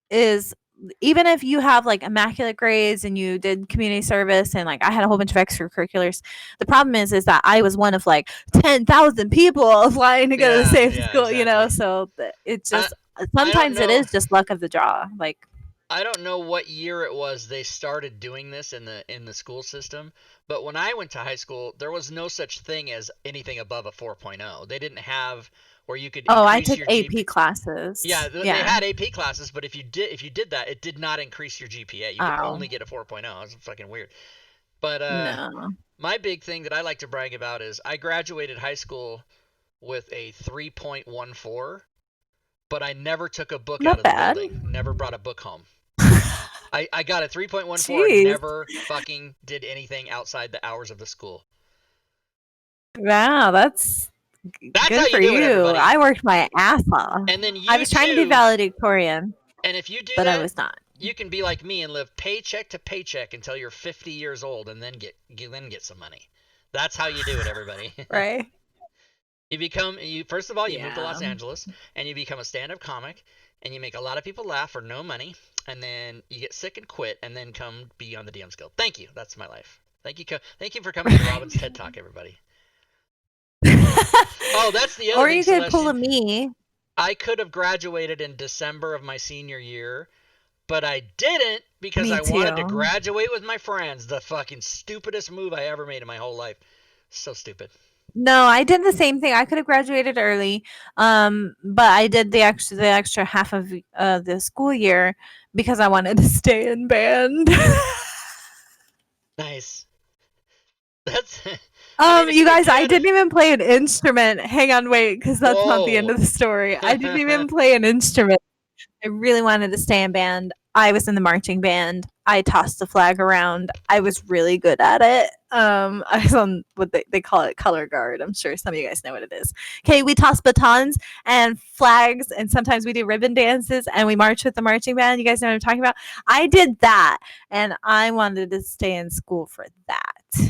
is even if you have like immaculate grades and you did community service and like I had a whole bunch of extracurriculars, the problem is that I was one of like 10,000 people applying to go to the Yeah, same yeah, school, you know? exactly. So it I just I don't sometimes it know. is just luck of the draw. Like, I don't know what year it was they started doing this in the school system, but when I went to high school, there was no such thing as anything above a 4.0. They didn't have where you could oh, I increase took your AP GP. classes. Yeah, they Yeah. had AP classes, but if you did that, it did not increase your GPA. You could Oh, only get a 4.0. It was fucking weird. But no. my big thing that I like to brag about is I graduated high school with a 3.14, but I never took a book out Not of the bad. building. Never brought a book home. I got a 3.14 and Jeez. never fucking did anything outside the hours of the school. Wow, that's That's how good you for do it, you. everybody. I worked my ass off. And then I you was trying to be too. valedictorian, And if you do but I that, was not. you can be like me and live paycheck to paycheck until you're 50 years old and then get some money. That's how you do it, everybody. Right? You first of all, you move to Yeah. Los Angeles and you become a stand-up comic and you make a lot of people laugh for no money and then you get sick and quit and then come be on the DMs Guild. Thank you. That's my life. Thank you for coming to Robin's TED Talk, everybody. Oh, that's the other Or thing, you could pull Celestian. a me. I could have graduated in December of my senior year, but I didn't because Me I wanted to too. graduate with my friends. The fucking stupidest move I ever made in my whole life. So stupid. No, I did the same thing. I could have graduated early, but I did the extra half of the school year because I wanted to stay in band. Nice. That's. I mean, You if guys, you I had a. didn't even play an instrument. Hang on, wait, because that's not the end Whoa. of the story. I didn't even play an instrument. I really wanted to stay in band. I was in the marching band. I tossed the flag around. I was really good at it. I was on what they call it color guard. I'm sure some of you guys know what it is. Okay, we toss batons and flags, and sometimes we do ribbon dances and we march with the marching band. You guys know what I'm talking about? I did that, and I wanted to stay in school for that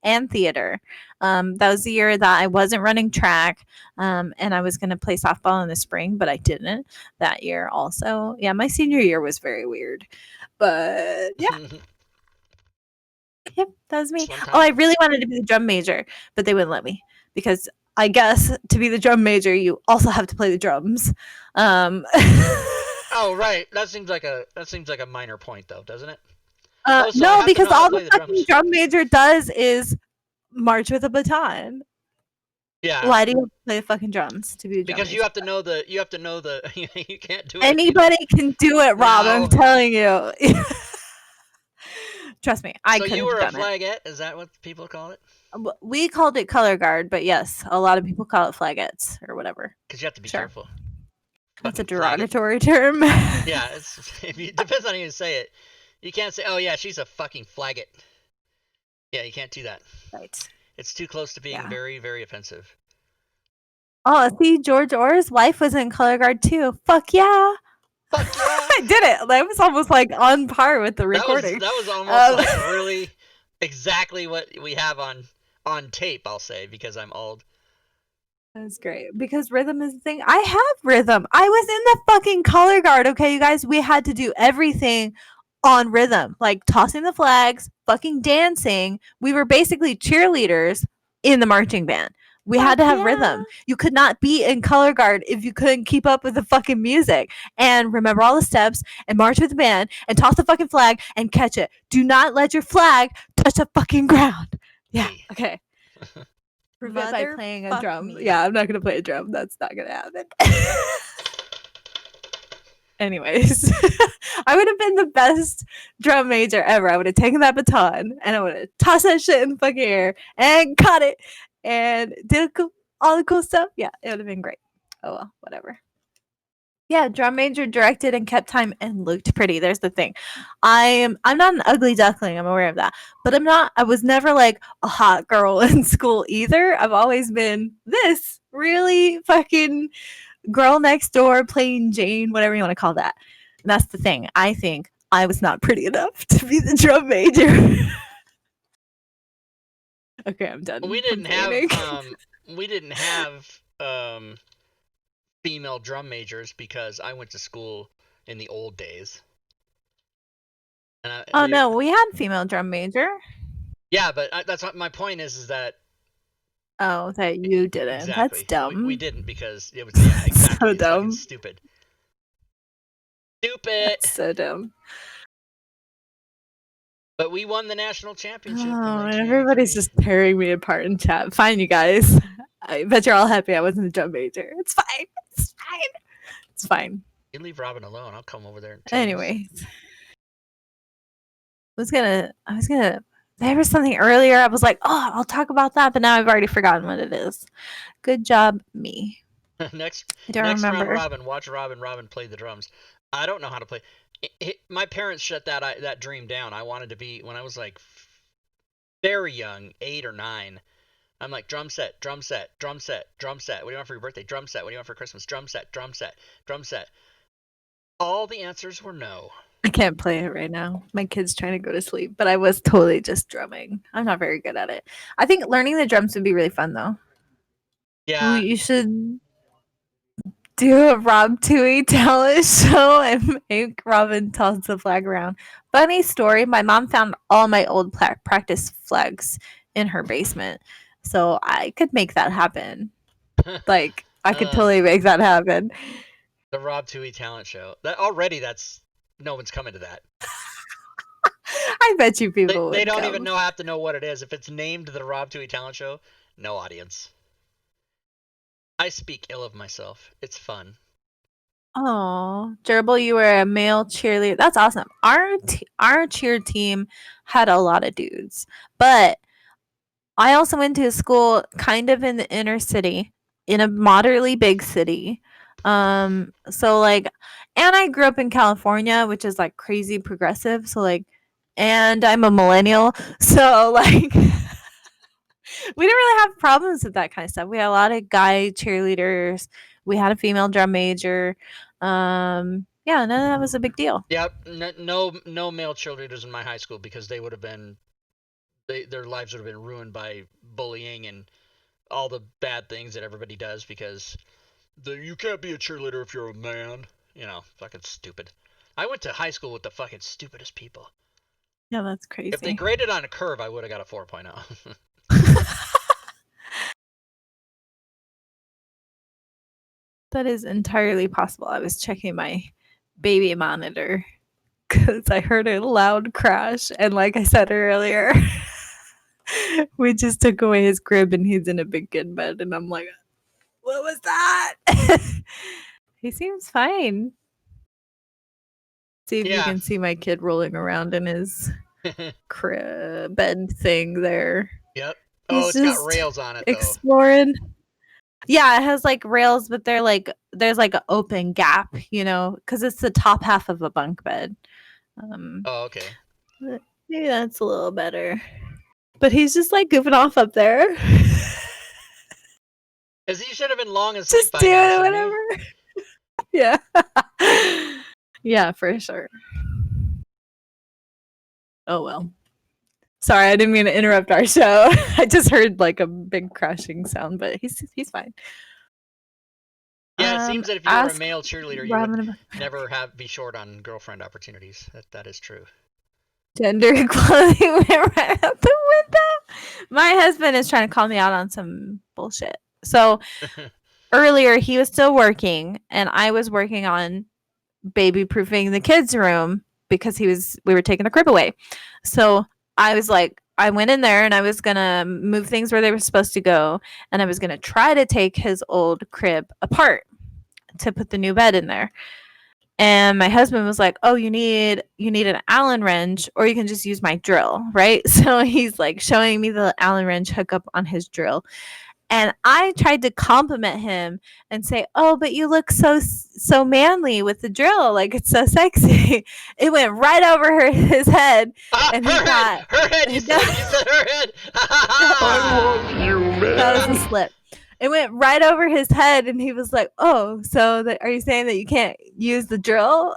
and theater. That was the year that I wasn't running track, and I was going to play softball in the spring, but I didn't that year also. Yeah, my senior year was very weird. But yeah, yep, that was me. Fun Oh, I time. really wanted to be the drum major, but they wouldn't let me because I guess to be the drum major, you also have to play the drums. Oh right, that seems like a minor point though, doesn't it? Oh, so I No, have to because know how to all the play the fucking drums. drum major does is march with a baton. Yeah, Why do you have to play the fucking drums to be a drum because you major? have to know the. You have to know the. You can't do it if you don't. Anybody can do it, Rob. I'm No. telling you. Trust me, I So could you have were a done it. flagette? Is that what people call it? We called it color guard, but yes, a lot of people call it flagettes or whatever. Because you have to be Sure, careful. that's a Fucking flagget. derogatory term. Yeah, it depends on how you say it. You can't say, "Oh yeah, she's a fucking flagget." Yeah, you can't do that. Right. It's too close to being Yeah. very, very offensive. Oh, see, George Orr's wife was in color guard too. Fuck yeah. Fuck yeah! I did it. That was almost like on par with the That was recording. that was almost Um, like really exactly what we have on tape. I'll say because I'm old. That's great because rhythm is the thing. I have rhythm. I was in the fucking color guard. Okay, you guys, we had to do everything on rhythm, like tossing the flags, fucking dancing. We were basically cheerleaders in the marching band. We had Fuck to have yeah! rhythm. You could not be in color guard if you couldn't keep up with the fucking music and remember all the steps and march with the band and toss the fucking flag and catch it. Do not let your flag touch the fucking ground. Yeah. Hey. Okay. Prove it by playing a Motherfuck drum. me. Yeah, I'm not gonna play a drum. That's not gonna happen. Anyways, I would have been the best drum major ever. I would have taken that baton and I would have tossed that shit in the fucking air and caught it and did all the cool stuff. Yeah, it would have been great. Oh well, whatever. Yeah, drum major directed and kept time and looked pretty. There's the thing. I'm not an ugly duckling, I'm aware of that. But I was never like a hot girl in school either. I've always been this really fucking girl next door playing Jane, whatever you want to call that. And that's the thing. I think I was not pretty enough to be the drum major. Okay, I'm done We didn't have complaining. we didn't have female drum majors because I went to school in the old days. Oh no, we had female drum major. Yeah, but that's what my point is that Oh, that you didn't. That's exactly we dumb. didn't because it was yeah exactly So it's fucking dumb. stupid. Stupid. That's so dumb. But we won the national championship in Oh, everybody's 1983. just tearing me apart in chat. Fine, you guys. I bet you're all happy I wasn't a drum major. It's fine. It's fine. It's fine. You leave Robin alone. I'll come over there in 2 weeks. Anyway, I was gonna, there was something earlier. I was like, oh, I'll talk about that, but now I've already forgotten what it is. Good job, me. next I don't next remember. round, Robin. Watch Robin play the drums. I don't know how to play. My parents shut that dream down. I wanted to be when I was like very young, 8 or 9. I'm like drum set, drum set, drum set, drum set. What do you want for your birthday? Drum set. What do you want for Christmas? Drum set, drum set, drum set. All the answers were no. I can't play it right now. My kid's trying to go to sleep, but I was totally just drumming. I'm not very good at it. I think learning the drums would be really fun though. Yeah. You should do a Rob Toohey talent show and make Robin toss the flag around. Funny story, my mom found all my old practice flags in her basement. So I could make that happen. Like, I could totally make that happen. The Rob Toohey talent show. That's no one's coming to that. I bet you people They would don't come. even have to know what it is. If it's named the Rob Toohey talent show, no audience. I speak ill of myself. It's fun. Oh, Gerbil, you were a male cheerleader. That's awesome. Our cheer team had a lot of dudes, but I also went to a school kind of in the inner city, in a moderately big city. So like, and I grew up in California, which is like crazy progressive. So like, and I'm a millennial, so like. We didn't really have problems with that kind of stuff. We had a lot of guy cheerleaders. We had a female drum major. Yeah, none of that was a big deal. Yep, no male cheerleaders in my high school because they would have been, their lives would have been ruined by bullying and all the bad things that everybody does because you can't be a cheerleader if you're a man. You know, fucking stupid. I went to high school with the fucking stupidest people. Yeah, that's crazy. If they graded on a curve, I would have got a 4.0. That is entirely possible. I was checking my baby monitor because I heard a loud crash. And like I said earlier, we just took away his crib and he's in a big kid bed. And I'm like, what was that? He seems fine. See if you can see my kid rolling around in his crib bed thing there. Yep. He's it's got rails on it though. Exploring. Yeah, it has like rails, but they're like there's like an open gap, you know, because it's the top half of a bunk bed. Okay. Maybe that's a little better. But he's just like goofing off up there. As he should have been long asleep Just by do now, whatever. Yeah. Yeah, for sure. Oh well. Sorry, I didn't mean to interrupt our show. I just heard like a big crashing sound, but he's fine. Yeah, it seems that if you were a male cheerleader, you would never be short on girlfriend opportunities. That is true. Gender equality went right out the window. My husband is trying to call me out on some bullshit. So earlier he was still working, and I was working on baby proofing the kids' room because we were taking the crib away. So I was like, I went in there and I was gonna move things where they were supposed to go, and I was gonna try to take his old crib apart to put the new bed in there. And my husband was like, "Oh, you need an Allen wrench, or you can just use my drill, right?" So he's like showing me the Allen wrench hookup on his drill. And I tried to compliment him and say, "Oh, but you look so manly with the drill. Like it's so sexy." It went right over his head, and he thought, her head. You said her head. I love you, man. That was a slip. It went right over his head, and he was like, "Oh, so are you saying that you can't use the drill?"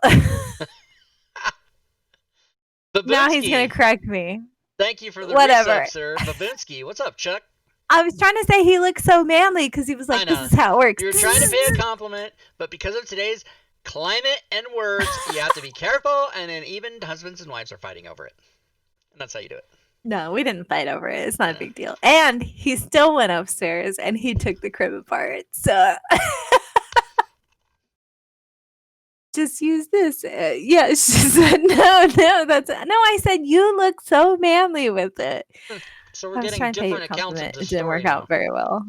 Now he's gonna correct me. Thank you for the Whatever, reset, sir. Babinski, what's up, Chuck? I was trying to say he looked so manly because he was like, "This is how it works." You're trying to pay a compliment, but because of today's climate and words. You have to be careful, and then even husbands and wives are fighting over it. And that's how you do it. No, we didn't fight over it. It's not a big deal. And he still went upstairs and he took the crib apart. So just use this. Yeah, she said, no, that's no. I said you look so manly with it. So we're getting different accounts of the It didn't work out now. very well.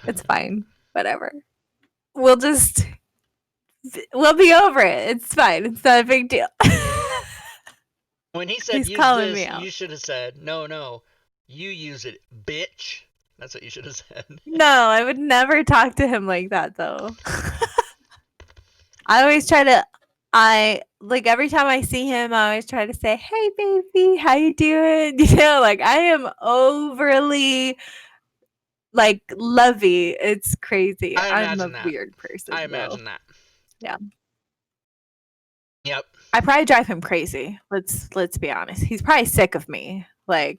It's fine. Whatever. We'll be over it. It's fine. It's not a big deal. When he said use this, you should have said, no, you use it, bitch. That's what you should have said. No, I would never talk to him like that, though. I always try to, every time I see him, I always try to say, hey, baby, how you doing? You know, like, I am overly, lovey. It's crazy. I'm a weird person. I imagine that. Yeah. Yep. I probably drive him crazy. Let's be honest. He's probably sick of me. Like,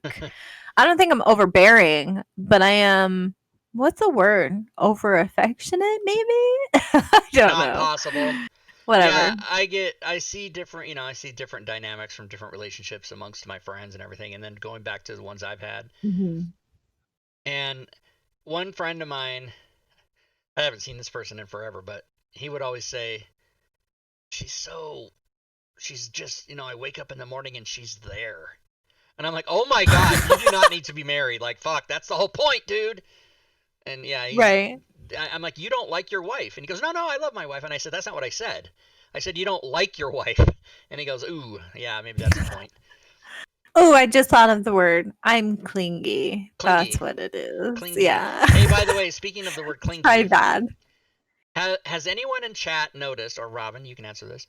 I don't think I'm overbearing, but I am. What's the word? Over affectionate, maybe? I don't know. Not possible. Whatever. Yeah, I see different. I see different dynamics from different relationships amongst my friends and everything, and then going back to the ones I've had. Mm-hmm. And one friend of mine, I haven't seen this person in forever, but he would always say, she's just, I wake up in the morning and she's there. And I'm like, oh my God, you do not need to be married. Like, fuck, that's the whole point, dude. And yeah. Right. I'm like, you don't like your wife. And he goes, no, I love my wife. And I said, that's not what I said. I said, you don't like your wife. And he goes, ooh, yeah, maybe that's the point. Oh, I just thought of the word. I'm clingy. That's what it is. Clingy. Yeah. Hey, by the way, speaking of the word clingy. Probably bad. Has anyone in chat noticed, or Robin, you can answer this,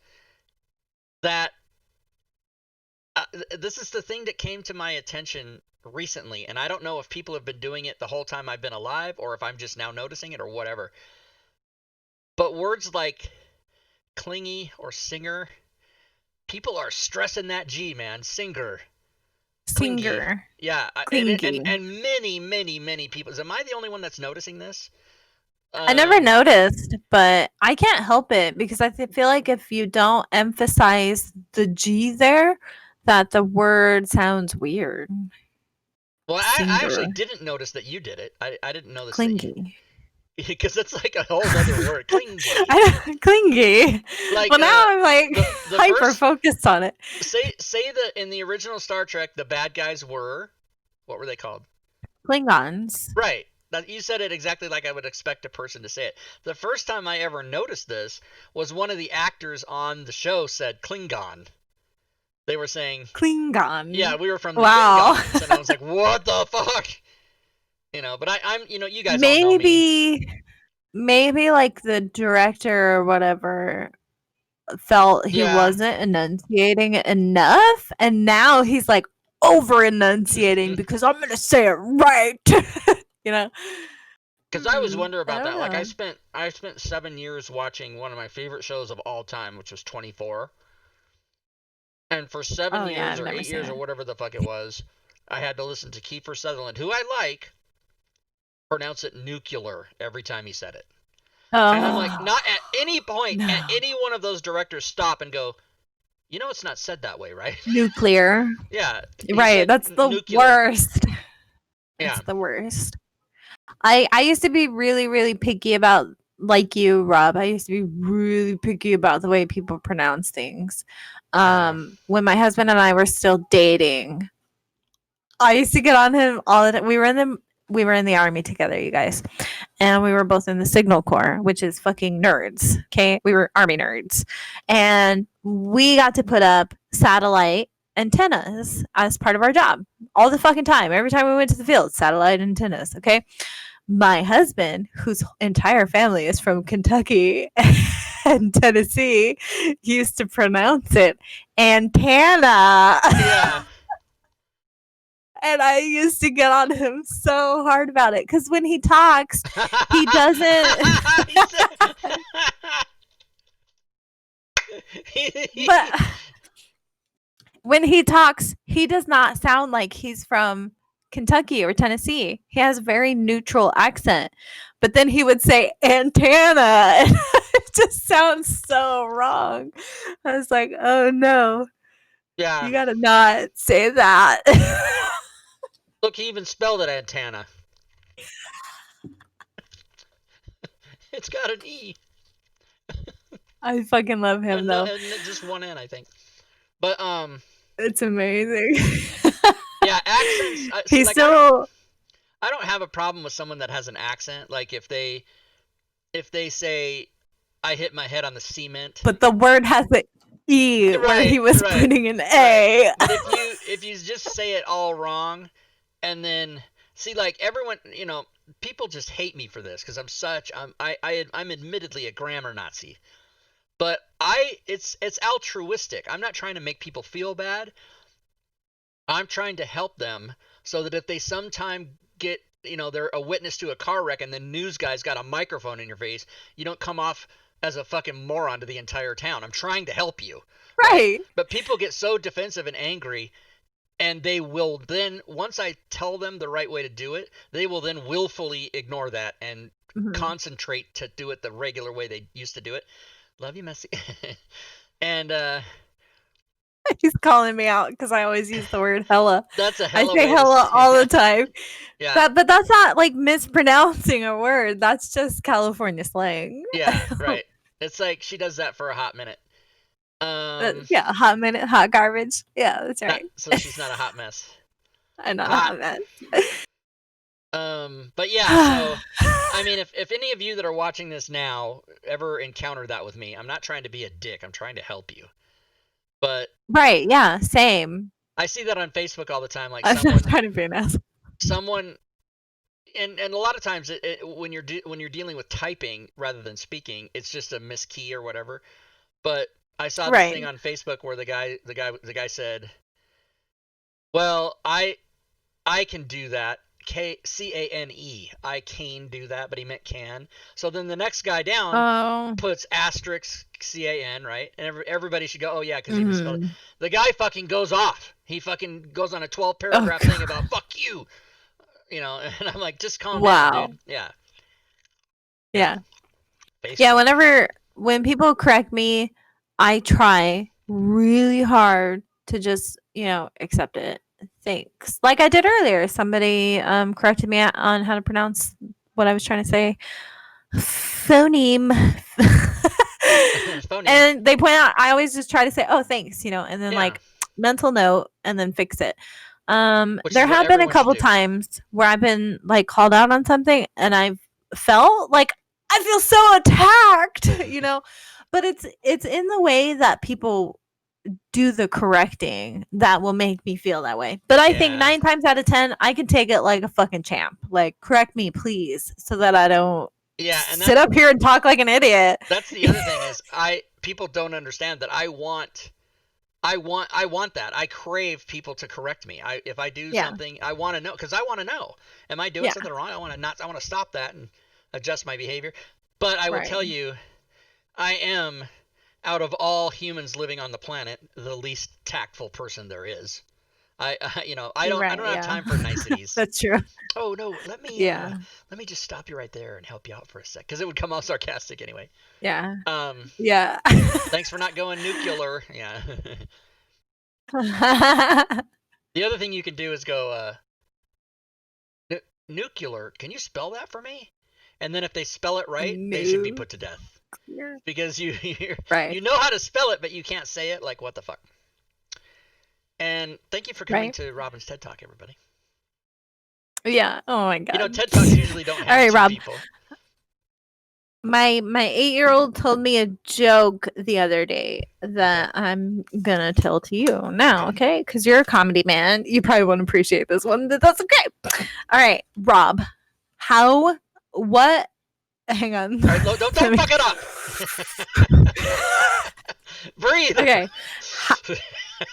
that this is the thing that came to my attention recently, and I don't know if people have been doing it the whole time I've been alive, or if I'm just now noticing it, or whatever. But words like clingy or singer, people are stressing that G, man. Singer. Singer. Yeah. And many people. Am I the only one that's noticing this? I never noticed, but I can't help it because I feel like if you don't emphasize the G there, that the word sounds weird. Well, I actually didn't notice that you did it. I didn't notice. Clingy. Because that's like a whole other word. Clingy. Clingy. Like, well, now I'm like hyper focused on it. Say that in the original Star Trek, the bad guys were, what were they called? Klingons. Right. You said it exactly like I would expect a person to say it. The first time I ever noticed this was one of the actors on the show said Klingon. They were saying Klingon. Yeah, we were from the Klingons, and I was like, what the fuck? But I'm you guys all know me. Maybe like the director or whatever felt he wasn't enunciating enough, and now he's like over enunciating because I'm gonna say it right. Because I was wondering about that. Like I spent 7 years watching one of my favorite shows of all time, which was 24. And for 7 years or 8 years or whatever the fuck it was, I had to listen to Kiefer Sutherland, who I like, pronounce it nuclear every time he said it. Oh. And I'm like, not at any point at any one of those directors stop and go, it's not said that way, right? Nuclear. Yeah. Right. That's the worst. Yeah. That's the worst. I used to be really, really picky about, like you, Rob, I used to be really picky about the way people pronounce things. When my husband and I were still dating, I used to get on him all the time. We were in the army together, you guys. And we were both in the Signal Corps, which is fucking nerds. Okay? We were army nerds. And we got to put up satellite antennas as part of our job all the fucking time. Every time we went to the field, satellite antennas. Okay? My husband, whose entire family is from Kentucky and Tennessee, used to pronounce it antenna. Yeah. And I used to get on him so hard about it because when he talks, he doesn't. But when he talks, he does not sound like he's from Kentucky or Tennessee. He has a very neutral accent. But then he would say antenna. And I It just sounds so wrong. I was like, oh no, Yeah. you gotta not say that. Look, he even spelled it antenna. It's got an E. I fucking love him though. And just one N, I think. But It's amazing. yeah, accents. He's like, still. I don't have a problem with someone that has an accent. Like if they say, "I hit my head on the cement," But the word has an E where he was putting an A. Right. But if you just say it all wrong, and then see, like everyone, people just hate me for this because I'm admittedly a grammar Nazi, but it's altruistic. I'm not trying to make people feel bad. I'm trying to help them so that if they sometime get, they're a witness to a car wreck and the news guy's got a microphone in your face, you don't come off as a fucking moron to the entire town. I'm trying to help you. Right. But people get so defensive and angry, and they will then, once I tell them the right way to do it, they will then willfully ignore that and concentrate to do it the regular way they used to do it. Love you, Messi. And he's calling me out because I always use the word hella. That's a hella. I say hella all the time. Yeah. But that's not like mispronouncing a word. That's just California slang. Yeah, right. It's like she does that for a hot minute. Yeah, hot minute, hot garbage. Yeah, that's right. So she's not a hot mess. I'm not a hot mess. But yeah, so I mean, if any of you that are watching this now ever encounter that with me, I'm not trying to be a dick. I'm trying to help you. But right, yeah, same. I see that on Facebook all the time. Like I'm not trying to be an asshole. Someone, and a lot of times when you're dealing with typing rather than speaking, it's just a miskey or whatever. But I saw this thing on Facebook where the guy said, "Well, I can do that. Cane. I can do that," but he meant can. So then the next guy down puts asterisk CAN, right? And everybody should go, "Oh yeah," because he misspelled it. The guy fucking goes off. He fucking goes on a 12-paragraph thing about "fuck you," and I'm like, just calm down, dude. Yeah. Yeah. Facebook. Yeah. When people correct me, I try really hard to just accept it. Thanks. Like I did earlier, somebody corrected me on how to pronounce what I was trying to say. Phoneme. And they point out, I always just try to say, "Oh, thanks," and then like mental note and then fix it. There have been a couple times where I've been like called out on something and I've felt like I feel so attacked, but it's in the way that people do the correcting that will make me feel that way. But I think 9 times out of 10, I can take it like a fucking champ. Like, correct me, please, so that I don't sit up here and talk like an idiot. That's the other thing is people don't understand that I want that. I crave people to correct me. If I do something, I want to know, because I want to know. Am I doing something wrong? I want to stop that and adjust my behavior. But I will tell you, I am, out of all humans living on the planet, the least tactful person there is. I don't have time for niceties. That's true. Oh no, let me just stop you right there and help you out for a sec, because it would come off sarcastic anyway. Yeah. Yeah. Thanks for not going nuclear. Yeah. The other thing you can do is go nuclear. Can you spell that for me? And then if they spell it right, they should be put to death. Because you know how to spell it, but you can't say it. Like, what the fuck? And thank you for coming to Robin's TED Talk, everybody. Yeah. Oh my god. TED Talks usually don't have two Rob. people. My 8-year-old told me a joke the other day that I'm gonna tell to you now, okay? Because you're a comedy man. You probably won't appreciate this one, but that's okay. All right, Rob. Hang on. All right, don't fuck it up. Breathe. Okay.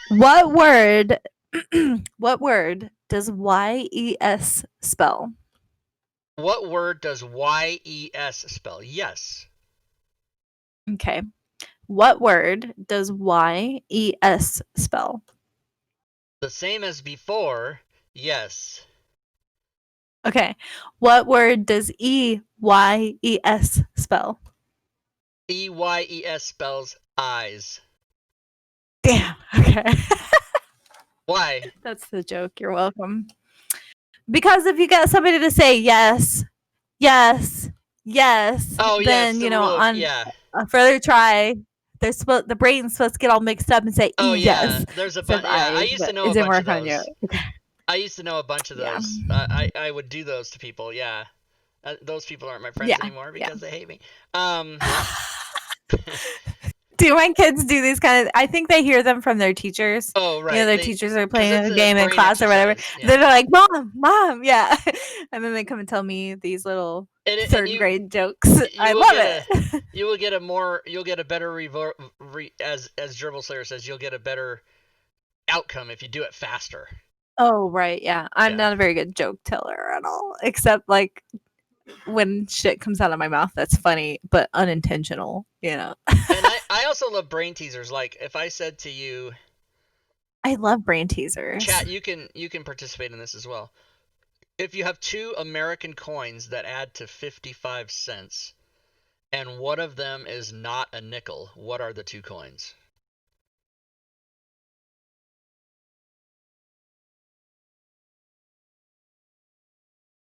What word does YES spell? What word does YES spell? Yes. Okay. What word does YES spell? The same as before. Yes. Okay. What word does EYES spell? EYES spells eyes. Damn. Okay. Why? That's the joke. You're welcome. Because if you get somebody to say yes, yes, yes, Oh yeah, it's then the rule of on a further try, the brain's supposed to get all mixed up and say Oh yeah, yes there's a instead bunch. of Yeah, I eyes, used to but know it a didn't bunch of work on you. those. I used to know a bunch of Yeah. those. I would do those to people. Yeah, those people aren't my friends Yeah. anymore Yeah. because they hate me. Do my kids do these kind of? I think they hear them from their teachers. Oh right, Their teachers are 'cause playing it's a a game in brain class or whatever. exercise. Yeah. They're like, "Mom, yeah," and then they come and tell me these little And third grade jokes. I you will love get it. you'll get a better as Gerbil Slayer says, you'll get a better outcome if you do it faster. Oh right, yeah. I'm Yeah. not a very good joke teller at all, except like when shit comes out of my mouth that's funny but unintentional. And I also love brain teasers. Like if I said to you, I love brain teasers. chat, you can participate in this as well. If you have 2 American coins that add to 55 cents, and one of them is not a nickel, what are the 2 coins?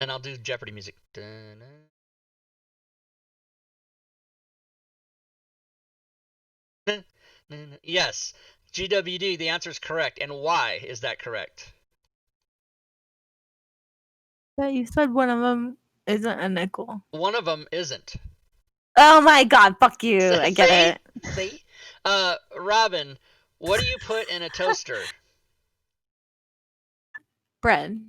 And I'll do Jeopardy music. Yes, GWD, the answer is correct. And why is that correct? But you said one of them isn't a nickel. One of them isn't. Oh my god, fuck you. I get it. See? Robin, what do you put in a toaster? Bread.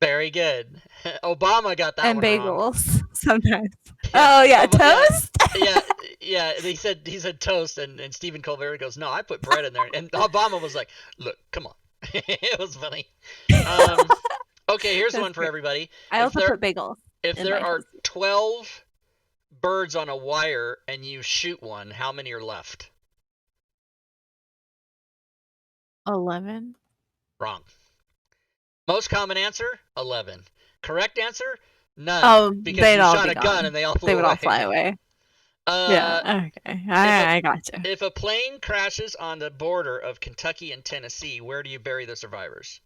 Very good. Obama got that and one wrong. bagels sometimes. Oh yeah, toast? Yeah. He said toast, and Stephen Colbert goes, no, I put bread in there, and Obama was like, look, come on. It was funny. Okay, here's one for everybody. I also put bagels. If there are 12 birds on a wire and you shoot one, how many are left? 11. Wrong. Most common answer, 11. Correct answer, none. Oh, because they'd you all shot be a gone. gun and they all flew They would away. all fly away. Yeah, okay. I gotcha. If a plane crashes on the border of Kentucky and Tennessee, where do you bury the survivors?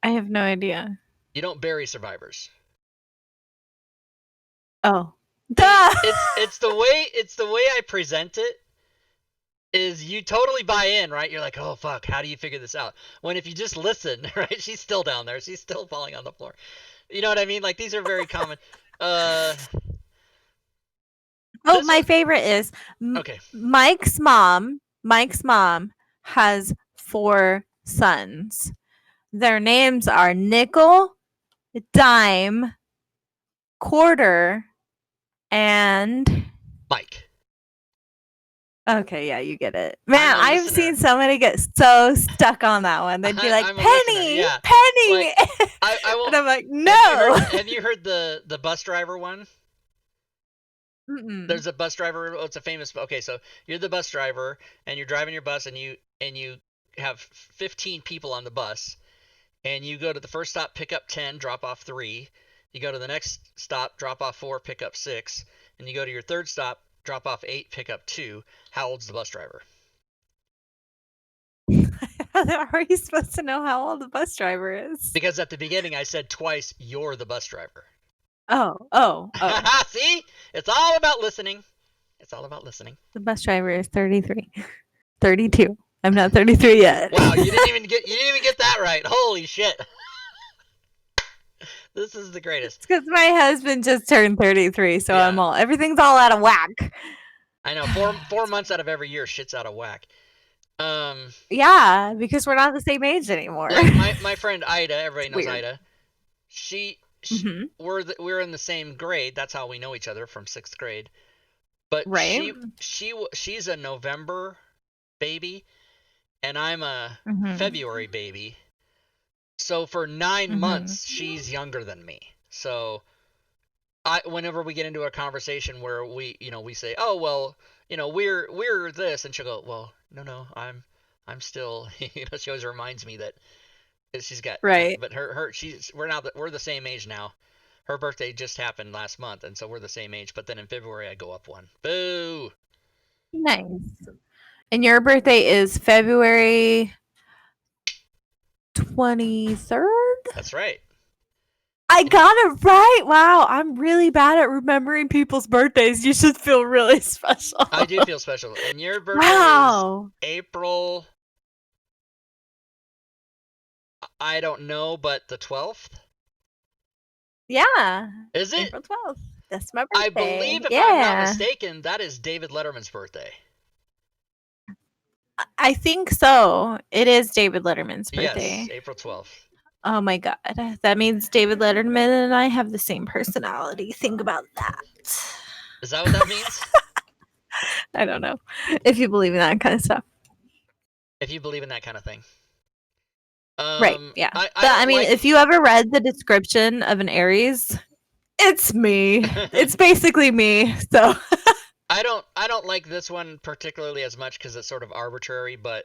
I have no idea. You don't bury survivors. Oh. Duh! It's the way I present it is you totally buy in, right? You're like, oh fuck, how do you figure this out? When if you just listen, right? She's still down there. She's still falling on the floor. You know what I mean? Like these are very common. My favorite is okay. Mike's mom has 4 sons. Their names are nickel, dime, quarter, and Mike. Okay, yeah, you get it. Man, I've seen somebody get so stuck on that one. They'd be like, Penny, yeah. Penny. Like, I will, and I'm like, no. Have you heard the bus driver one? Mm-mm. There's a bus driver. It's a famous. Okay, so you're the bus driver and you're driving your bus and you have 15 people on the bus, and you go to the first stop, pick up 10, drop off 3. You go to the next stop, drop off 4, pick up 6, and you go to your third stop, drop off 8, pick up 2. How old's the bus driver? How are you supposed to know how old the bus driver is? Because at the beginning I said twice, you're the bus driver. Oh. See? It's all about listening. It's all about listening. The bus driver is 33. 32. I'm not 33 yet. Wow, you didn't even get that right. Holy shit. This is the greatest. It's because my husband just turned 33, so yeah. Everything's all out of whack. I know. 4 months out of every year, shit's out of whack. Yeah, because we're not the same age anymore. Like my friend Ida, everybody knows weird. Ida. She mm-hmm. we're in the same grade. That's how we know each other, from 6th grade. But right? she's a November baby, and I'm a February baby. So for 9 months, she's younger than me. So whenever we get into a conversation where we say, oh well, we're this, and she'll go, well, no, I'm still, she always reminds me that She's got Right. But we're the same age now. Her birthday just happened last month, and so we're the same age. But then in February I go up one. Boo! Nice. And your birthday is February 23rd? That's right. I got it right. Wow, I'm really bad at remembering people's birthdays. You should feel really special. I do feel special. And your birthday Wow. is April. I don't know, but the 12th? Yeah. Is it? April 12th. That's my birthday. I believe, if yeah. I'm not mistaken, that is David Letterman's birthday. I think so. It is David Letterman's birthday. Yes, April 12th. Oh my god. That means David Letterman and I have the same personality. Think about that. Is that what that means? I don't know. If you believe in that kind of stuff. If you believe in that kind of thing. Right, yeah. I mean, if you ever read the description of an Aries, it's me. It's basically me. So I don't like this one particularly as much because it's sort of arbitrary, but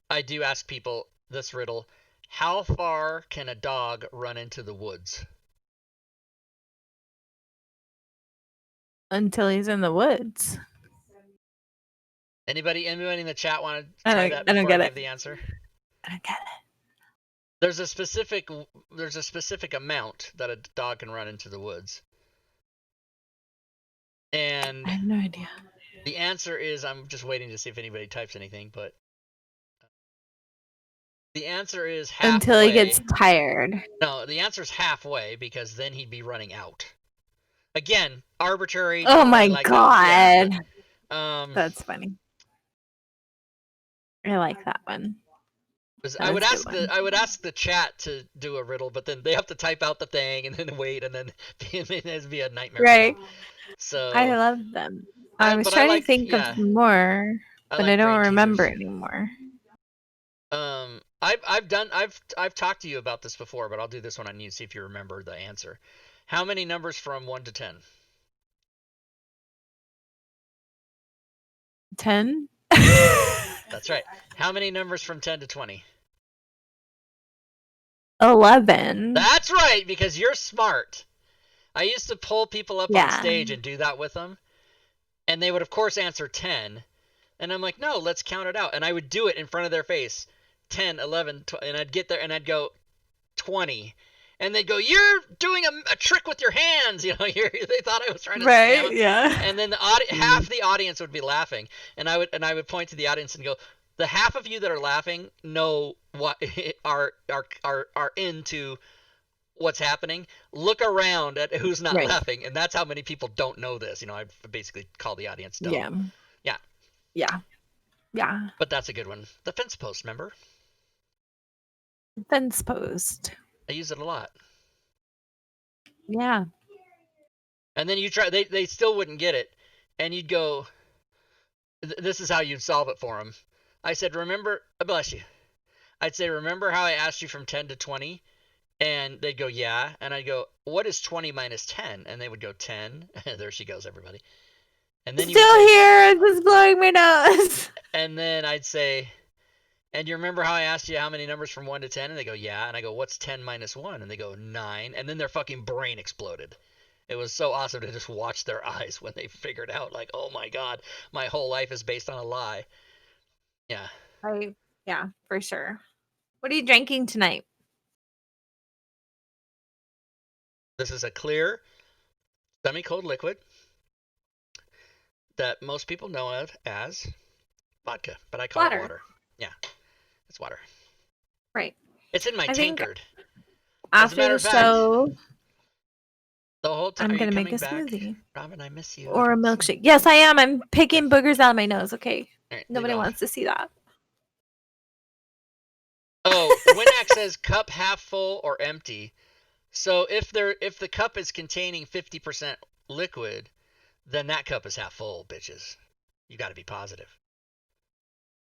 I do ask people this riddle. How far can a dog run into the woods? until he's in the woods. Anybody in the chat want to try that I don't before get I it. give the answer? I don't get it. There's a specific amount that a dog can run into the woods. And I have no idea. the answer is, I'm just waiting to see if anybody types anything, but the answer is halfway. Until he gets tired. No, the answer is halfway because then he'd be running out. Again, arbitrary. Oh my god. That. Yeah, but, that's funny. I like that one. I would ask the chat to do a riddle, but then they have to type out the thing and then wait, and then it'd be a nightmare. Right. So I love them. I was trying to think of more, but I don't remember anymore. I've talked to you about this before, but I'll do this one on you, see if you remember the answer. How many numbers from 1 to 10? 10? That's right. How many numbers from 10 to 20? 11. That's right, because you're smart. I used to pull people up on stage and do that with them, and they would, of course, answer 10. And I'm like, no, let's count it out. And I would do it in front of their face. 10, 11, 12, and I'd get there and I'd go 20. And they'd go, you're doing a trick with your hands. You know, they thought I was trying to scam them. Yeah. And then half the audience would be laughing. And I would point to the audience and go, the half of you that are laughing know what are into what's happening. Look around at who's not laughing. And that's how many people don't know this. You know, I basically call the audience dumb. Yeah. But that's a good one. The fence post, remember? Fence post. I use it a lot. Yeah. And then you try, they still wouldn't get it. And you'd go, this is how you'd solve it for them. I said, remember, bless you. I'd say, remember how I asked you from 10 to 20? And they'd go, yeah. And I'd go, what is 20 minus 10? And they would go, 10. There she goes, everybody. And then Still here, it's just blowing my nose. And then I'd say, and you remember how I asked you how many numbers from 1 to 10? And they go, yeah. And I go, what's 10 minus 1? And they go, 9. And then their fucking brain exploded. It was so awesome to just watch their eyes when they figured out, like, oh my God, my whole life is based on a lie. Yeah. Yeah, for sure. What are you drinking tonight? This is a clear, semi-cold liquid that most people know of as vodka, but I call it water. Yeah, it's water. Right. It's in my tankard. After the show, the whole time I'm going to make a smoothie. Robin, I miss you. Or a milkshake. Yes, I am. I'm picking boogers out of my nose. Okay. Right, nobody wants to see that. Oh, Winnack says cup half full or empty. So if the cup is containing 50% liquid, then that cup is half full, bitches. You got to be positive.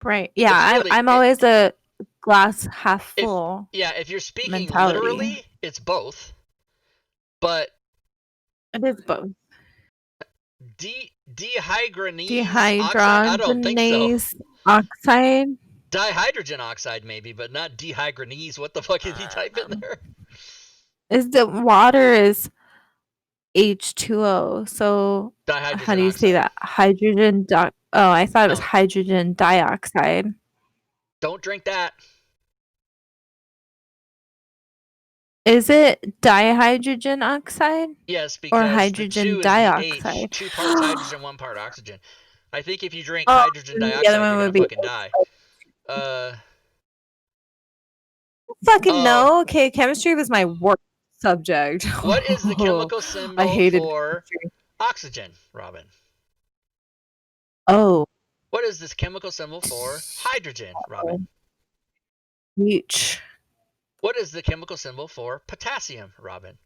Right. Yeah, I'm always a glass half full. If you're speaking literally, it's both. But it is both. Dehydrogenase oxide Dihydrogen oxide, maybe, but not dehydrogenase. What the fuck is he typing there? Is the water is H2O. So how Dihydrogen do you say oxide. that? Oh, I thought it was No. hydrogen dioxide. Don't drink that. Is it dihydrogen oxide Yes, or because the hydrogen 2 is the H. dioxide? 2 parts hydrogen, 1 part oxygen. I think if you drink Oh, hydrogen and the other dioxide, one you're would gonna be fucking die. fucking Oh, no. Okay, chemistry was my worst subject. what is the chemical I symbol hated for chemistry. oxygen, Robin? Oh, What is this chemical symbol for hydrogen, Robin? H. What is the chemical symbol for potassium, Robin?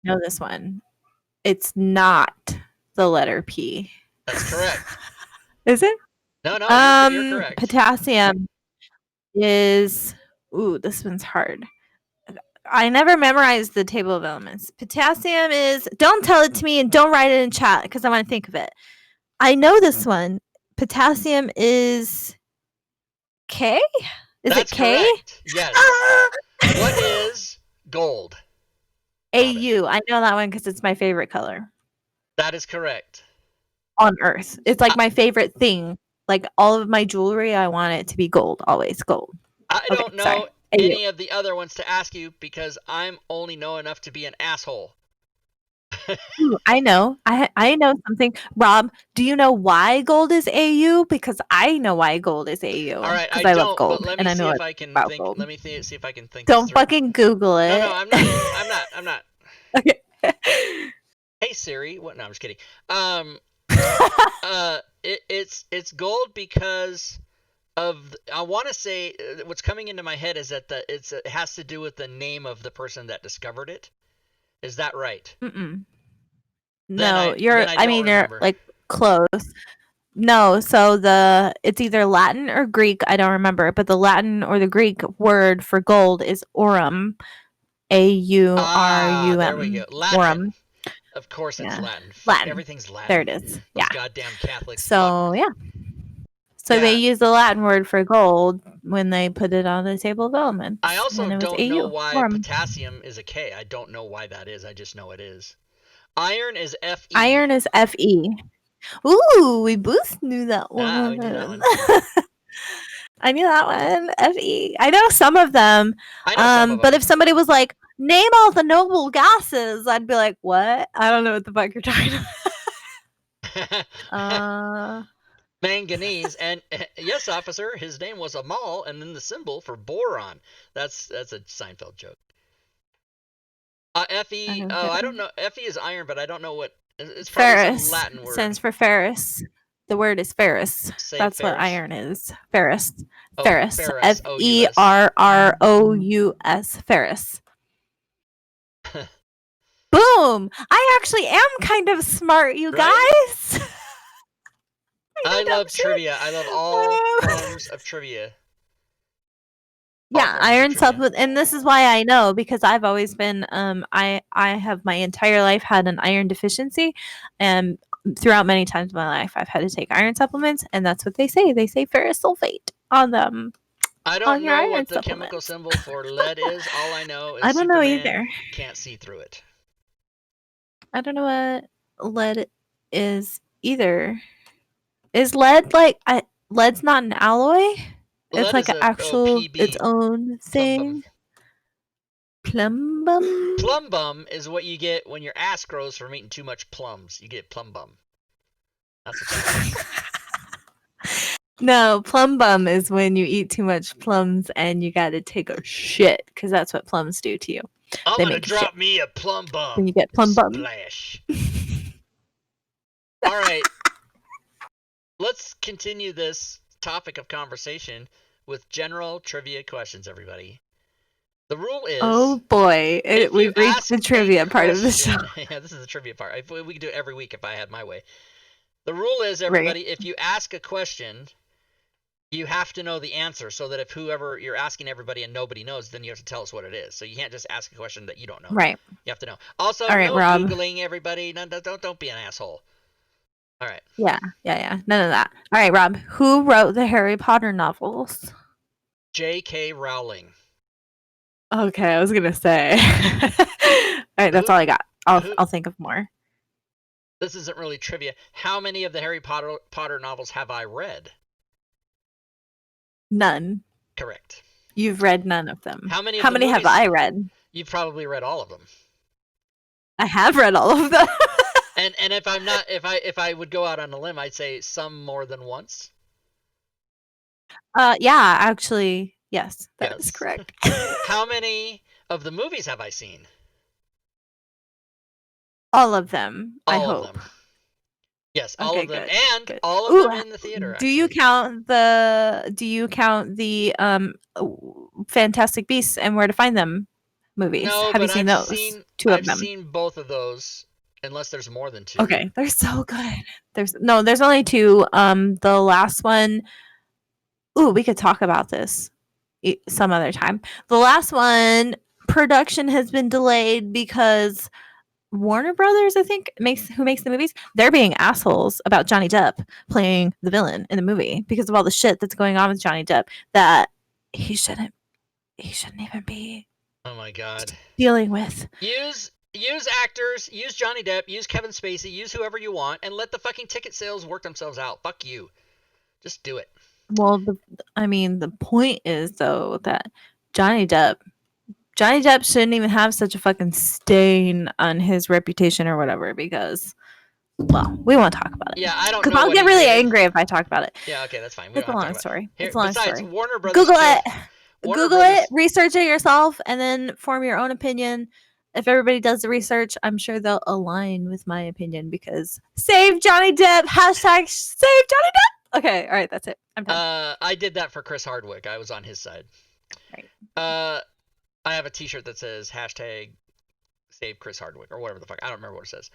Know this one. It's not the letter P. That's correct. Is it? No, you're correct. Potassium is. Ooh, this one's hard. I never memorized the table of elements. Potassium is. Don't tell it to me and don't write it in chat because I want to think of it. I know this one. Potassium is K. Is That's it K? correct. Yes. What is gold? Robin? AU. I know that one because it's my favorite color That is correct. on Earth. It's like my favorite thing. Like all of my jewelry, I want it to be gold. Always gold. I Okay, don't know sorry. AU. any of the other ones to ask you because I'm only know enough to be an asshole. Ooh, I know. I know something. Rob, do you know why gold is AU? Because I know why gold is AU. All right, I Because I love don't, but gold let and me I know see if I everything can about think. gold. Let me see if I can think this Don't through. fucking Google it. No, I'm not. I'm not. Okay. Hey Siri, what? No, I'm just kidding. It's gold because of. I want to say what's coming into my head is that it has to do with the name of the person that discovered it. Is that right? Mm-mm. Then No, I don't you're remember. like close. No, so it's either Latin or Greek, I don't remember, but the Latin or the Greek word for gold is aurum. Ah, there we go. Aurum. Latin. Aurum. Of course it's Yeah. Latin. Fuck, Latin. everything's There Latin. it is. Those Yeah. goddamn Catholics. Fuck. So, yeah. So they Yeah. use the Latin word for gold when they put it on the table of elements. I also And it was don't know AU. why Aurum. potassium is a K. I don't know why that is. I just know it is. Iron is Fe. Iron is Fe. Ooh, we both knew that Ah, one. we knew that one. I knew that one. Fe. I know some of them. I know some of But them. if somebody was like, name all the noble gases, I'd be like, what? I don't know what the fuck you're talking about. Manganese and yes, officer, his name was Amal, and then the symbol for boron. That's a Seinfeld joke. Fe. Oh, I don't know. Fe is iron, but I don't know what. It's probably some Ferrous Latin word. stands for ferrous. The word is ferrous. Say That's ferrous? what iron is. Ferrous. Oh, Ferrous. ferrous. Ferrous. Ferrous. Boom! I actually am kind of smart, you Right? guys. I love shit. trivia. I love all forms of trivia. Yeah, iron supplement, and this is why I know because I've always been I have my entire life had an iron deficiency, and throughout many times of my life I've had to take iron supplements, and that's what they say. They say ferrous sulfate on them. I don't know what the chemical symbol for lead is. All I know is I don't know Superman either. can't see through it. I don't know what lead is either. Is lead like lead's not an alloy? It's Lead like is an actual PB. its own thing. Plumbum. Plumbum is what you get when your ass grows from eating too much plums. You get plumbum. That's what that is. No, plum bum is when you eat too much plums and you got to take a shit because that's what plums do to you. I'm gonna drop me a plum bum. When you get plum bum. Splash. All right. Let's continue this topic of conversation with general trivia questions, everybody. The rule is... Oh boy, we've reached the trivia part of the show. Yeah, this is the trivia part. We could do it every week if I had my way. The rule is, everybody, if you ask a question, you have to know the answer so that if whoever you're asking everybody and nobody knows, then you have to tell us what it is. So you can't just ask a question that you don't know. Right. You have to know. Also, all right, no Rob. Googling, everybody. No, don't be an asshole. All right. Yeah. None of that. All right, Rob. Who wrote the Harry Potter novels? J.K. Rowling. Okay, I was gonna say. All right, that's Who? all I got. Who? I'll think of more. This isn't really trivia. How many of the Harry Potter novels have I read? None. Correct. You've read none of them. How many of How the many have movies? I read? You've probably read all of them. I have read all of them. And if I'm not, if I would go out on a limb, I'd say some more than once. Yeah, actually, yes, that is Yes. correct. How many of the movies have I seen? All of them, I All of hope. them. Yes, all Okay, of them, good. and Good. all of Ooh, them in the theater. do you Actually, count the Fantastic Beasts and Where to Find Them movies? no, Have you but seen those? Two of I've them. seen both of those, unless there's more than two. Okay, they're so good. There's only two. The last one. Ooh, we could talk about this some other time. The last one, production has been delayed because Warner Brothers, I think, who makes the movies, they're being assholes about Johnny Depp playing the villain in the movie because of all the shit that's going on with Johnny Depp that he shouldn't even be Oh my god. dealing with. Use actors, use Johnny Depp, use Kevin Spacey, use whoever you want, and let the fucking ticket sales work themselves out. Fuck you. Just do it. Well, the point is though that Johnny Depp shouldn't even have such a fucking stain on his reputation or whatever because, well, we won't talk about it. Yeah, I don't Because know I'll what get he really did. angry if I talk about it. Yeah, okay, that's fine. We It's don't a have to long talk about it. story. Here, It's a long besides, story. Warner Brothers Google killed. it. Warner Google Brothers. it. Research it yourself, and then form your own opinion. If everybody does the research, I'm sure they'll align with my opinion because save Johnny Depp. Hashtag save Johnny Depp. Okay, all right, that's it. I'm done. I did that for Chris Hardwick. I was on his side. Right. I have a T-shirt that says hashtag save Chris Hardwick or whatever the fuck. I don't remember what it says.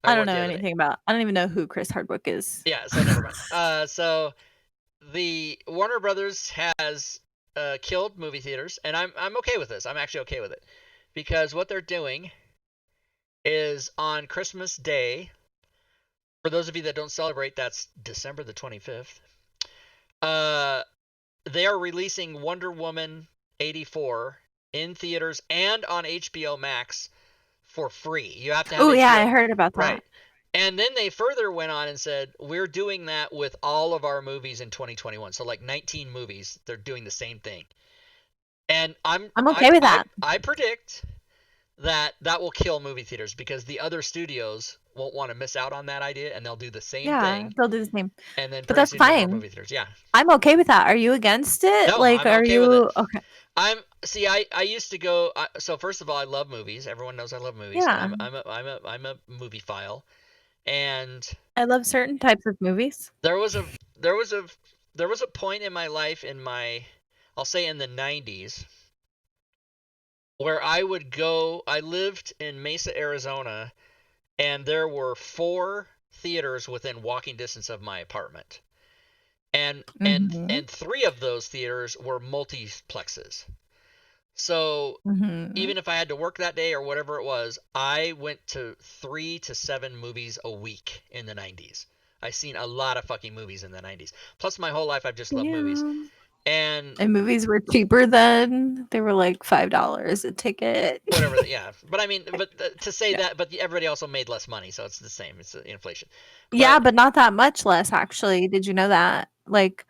I don't worked know the other day. anything about. I don't even know who Chris Hardwick is. Yeah, so never mind. So the Warner Brothers has killed movie theaters, and I'm okay with this. I'm actually okay with it because what they're doing is on Christmas Day. For those of you that don't celebrate, that's December the 25th. They are releasing Wonder Woman 84 in theaters and on HBO Max for free. You have to have Oh yeah, I HBO. heard about that. Right. And then they further went on and said, we're doing that with all of our movies in 2021. So like 19 movies, they're doing the same thing. And I'm okay with that. I predict that will kill movie theaters because the other studios won't want to miss out on that idea and they'll do the same thing They'll do the same. and then But pretty that's soon you have more fine. movie theaters. Yeah. I'm okay with that. Are you against it? No, Like, I'm are okay with it. you okay? I used to go. So first of all, I love movies. Everyone knows I love movies. Yeah. I'm a movie file, and I love certain types of movies. there was a there was a there was a point in my life I'll say in the 90s where I would go. I lived in Mesa, Arizona, and there were 4 theaters within walking distance of my apartment, and Mm-hmm. 3 of those theaters were multiplexes. So Mm-hmm. even if I had to work that day or whatever it was, I went to 3 to 7 movies a week in the 90s. I seen a lot of fucking movies in the 90s. Plus, my whole life I've just loved movies. Yeah. And And movies were cheaper then. They were like $5 a ticket. whatever, yeah. But I mean, to say Yeah. that, but everybody also made less money, so it's the same. It's inflation. Yeah, but not that much less actually. Did you know that? Like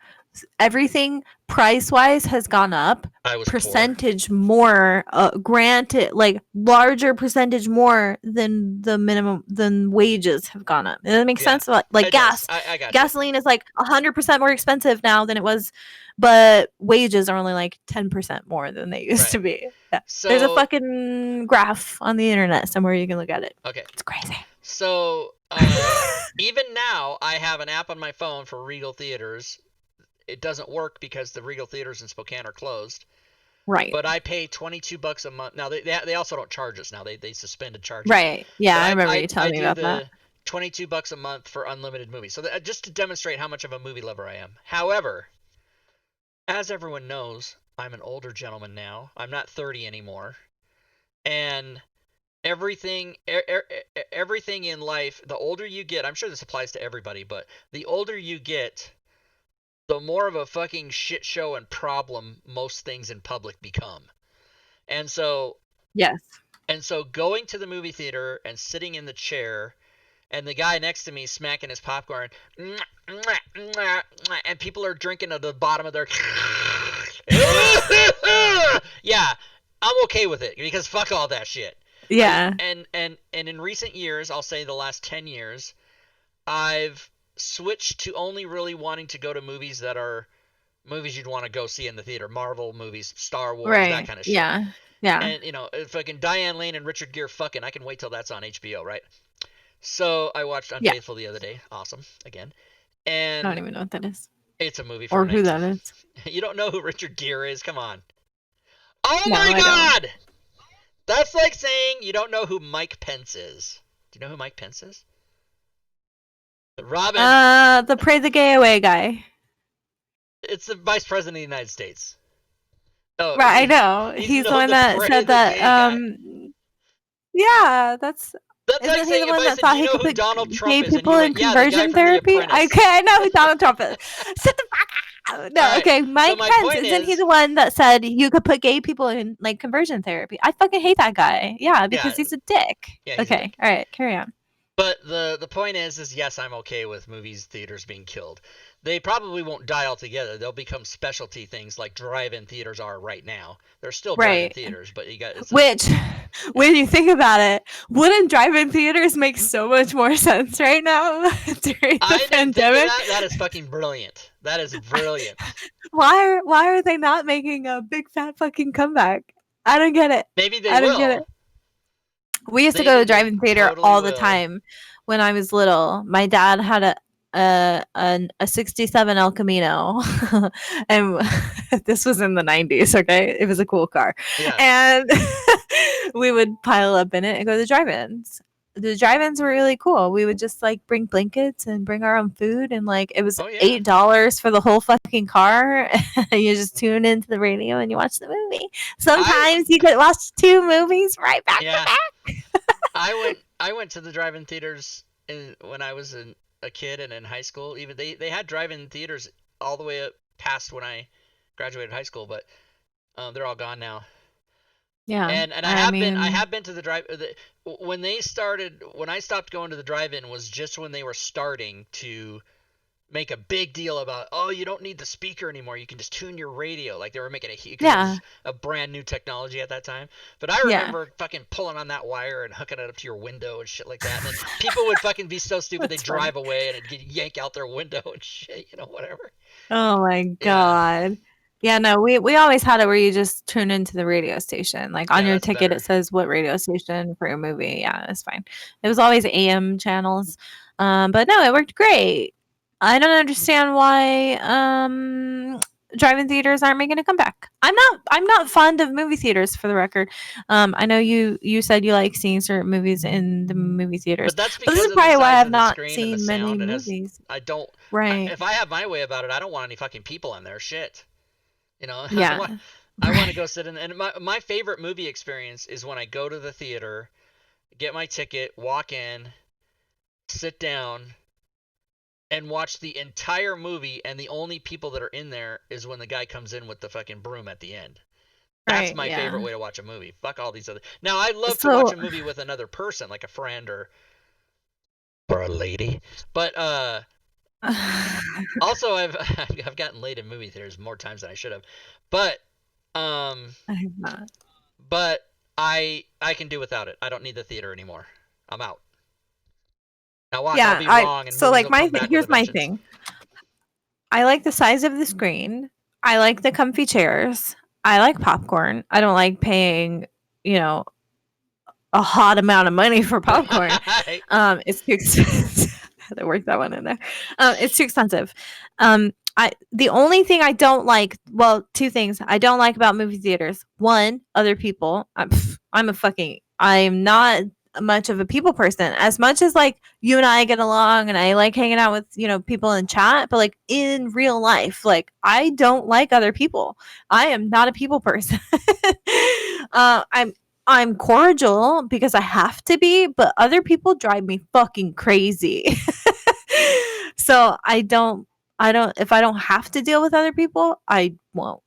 everything price wise has gone up. I was poor. Percentage more, granted, like larger percentage more than the minimum than wages have gone up. Does that make sense? Like It gas, does. I got gasoline is like 100% more expensive now than it was, but wages are only like 10% more than they used to be. Yeah. So There's a fucking graph on the internet somewhere you can look at it. okay. It's crazy. So even now, I have an app on my phone for Regal Theaters. It doesn't work because the Regal Theaters in Spokane are closed. Right. But I pay $22 a month. Now they also don't charge us now. They suspended charges. Right. Yeah, But I remember you telling me about that. $22 a month for unlimited movies. So just to demonstrate how much of a movie lover I am. However, as everyone knows, I'm an older gentleman now. I'm not 30 anymore. And everything everything in life, the older you get, I'm sure this applies to everybody, but the older you get, the more of a fucking shit show and problem most things in public become. And so Yes. going to the movie theater and sitting in the chair and the guy next to me smacking his popcorn, and people are drinking at the bottom of their yeah, I'm okay with it because fuck all that shit. Yeah. And in recent years, I'll say the last 10 years, I've switched to only really wanting to go to movies that are movies you'd want to go see in the theater. Marvel movies, Star Wars, that kind of shit. Yeah. Yeah. And, you know, fucking Diane Lane and Richard Gere fucking, I can wait till that's on HBO, right? So I watched Unfaithful the other day. Awesome. Again. And I don't even know what that is. it's a movie from Or who that is. You don't know who Richard Gere is? Come on. Oh No, my I God! don't. That's like saying you don't know who Mike Pence is. Do you know who Mike Pence is? Robin. The Pray the Gay Away guy. It's the Vice President of the United States. Oh, Right, I know. He's the one that said that. Yeah, that's like isn't he saying the one if I that said, thought "Do he you know could who put Donald Trump gay is?" and you people went, in "Yeah, the guy conversion from The therapy? Apprentice." Okay, I know who Donald Trump is. Shut the fuck up. No, Alright, okay, Mike my Pence. point Isn't he is- the one that said you could put gay people in like conversion therapy? I fucking hate that guy. Yeah, because he's a dick. Yeah, he's a Okay, dick. all right, carry on. But the point is yes, I'm okay with movies theaters being killed. They probably won't die altogether. They'll become specialty things like drive-in theaters are right now. They're still drive-in Right. theaters, but you got Which, when you think about it, wouldn't drive-in theaters make so much more sense right now during the pandemic? That is fucking brilliant. That is brilliant. Why are they not making a big fat fucking comeback? I don't get it. Maybe they I don't will. get it. We used to Maybe go to they drive-in theater totally all the will. time when I was little. My dad had a 67 El Camino and this was in the 90s, okay? It was a cool car. Yeah. And we would pile up in it and go to the drive-ins. The drive-ins were really cool. We would just like bring blankets and bring our own food, and like it was $8 for the whole fucking car. You just tune into the radio and you watch the movie. Sometimes you could watch 2 movies right back to back. I went to the drive-in theaters when I was a kid and in high school. Even they had drive-in theaters all the way up past when I graduated high school, but they're all gone now. Yeah, and I have been to the drive when I stopped going to the drive-in was just when they were starting to make a big deal about, oh, you don't need the speaker anymore, you can just tune your radio. Like they were making a brand new technology at that time. But I remember fucking pulling on that wire and hooking it up to your window and shit like that. And then people would fucking be so stupid they'd drive away and it'd yank out their window and shit, whatever. Oh my God. Yeah, no, we always had it where you just tune into the radio station. Like on your ticket, it says what radio station for your movie. Yeah, it's fine. It was always AM channels. But no, it worked great. I don't understand why drive-in theaters aren't making a comeback. I'm not fond of movie theaters, for the record. I know you said you like seeing certain movies in the movie theaters. But that's because this is probably why I've not seen many movies. I don't. Right. If I have my way about it, I don't want any fucking people in there. Shit. Yeah. I want to go sit in. And my favorite movie experience is when I go to the theater, get my ticket, walk in, sit down, and watch the entire movie, and the only people that are in there is when the guy comes in with the fucking broom at the end. That's my favorite way to watch a movie. Fuck all these other. Now, I love to watch a movie with another person, like a friend or a lady. But also, I've gotten late in movie theaters more times than I should have. But I have not. But I can do without it. I don't need the theater anymore. I'm out. Now watch, I'll be wrong. And so like here's my thing. I like the size of the screen. I like the comfy chairs. I like popcorn. I don't like paying, a hot amount of money for popcorn. It's too expensive. I had to work that one in there. It's too expensive. The only thing I don't like, well, 2 things I don't like about movie theaters. One, other people. I'm not much of a people person. As much as like you and I get along and I like hanging out with, people in chat, but like in real life, like I don't like other people. I am not a people person. I'm cordial because I have to be, but other people drive me fucking crazy. So if I don't have to deal with other people, I won't.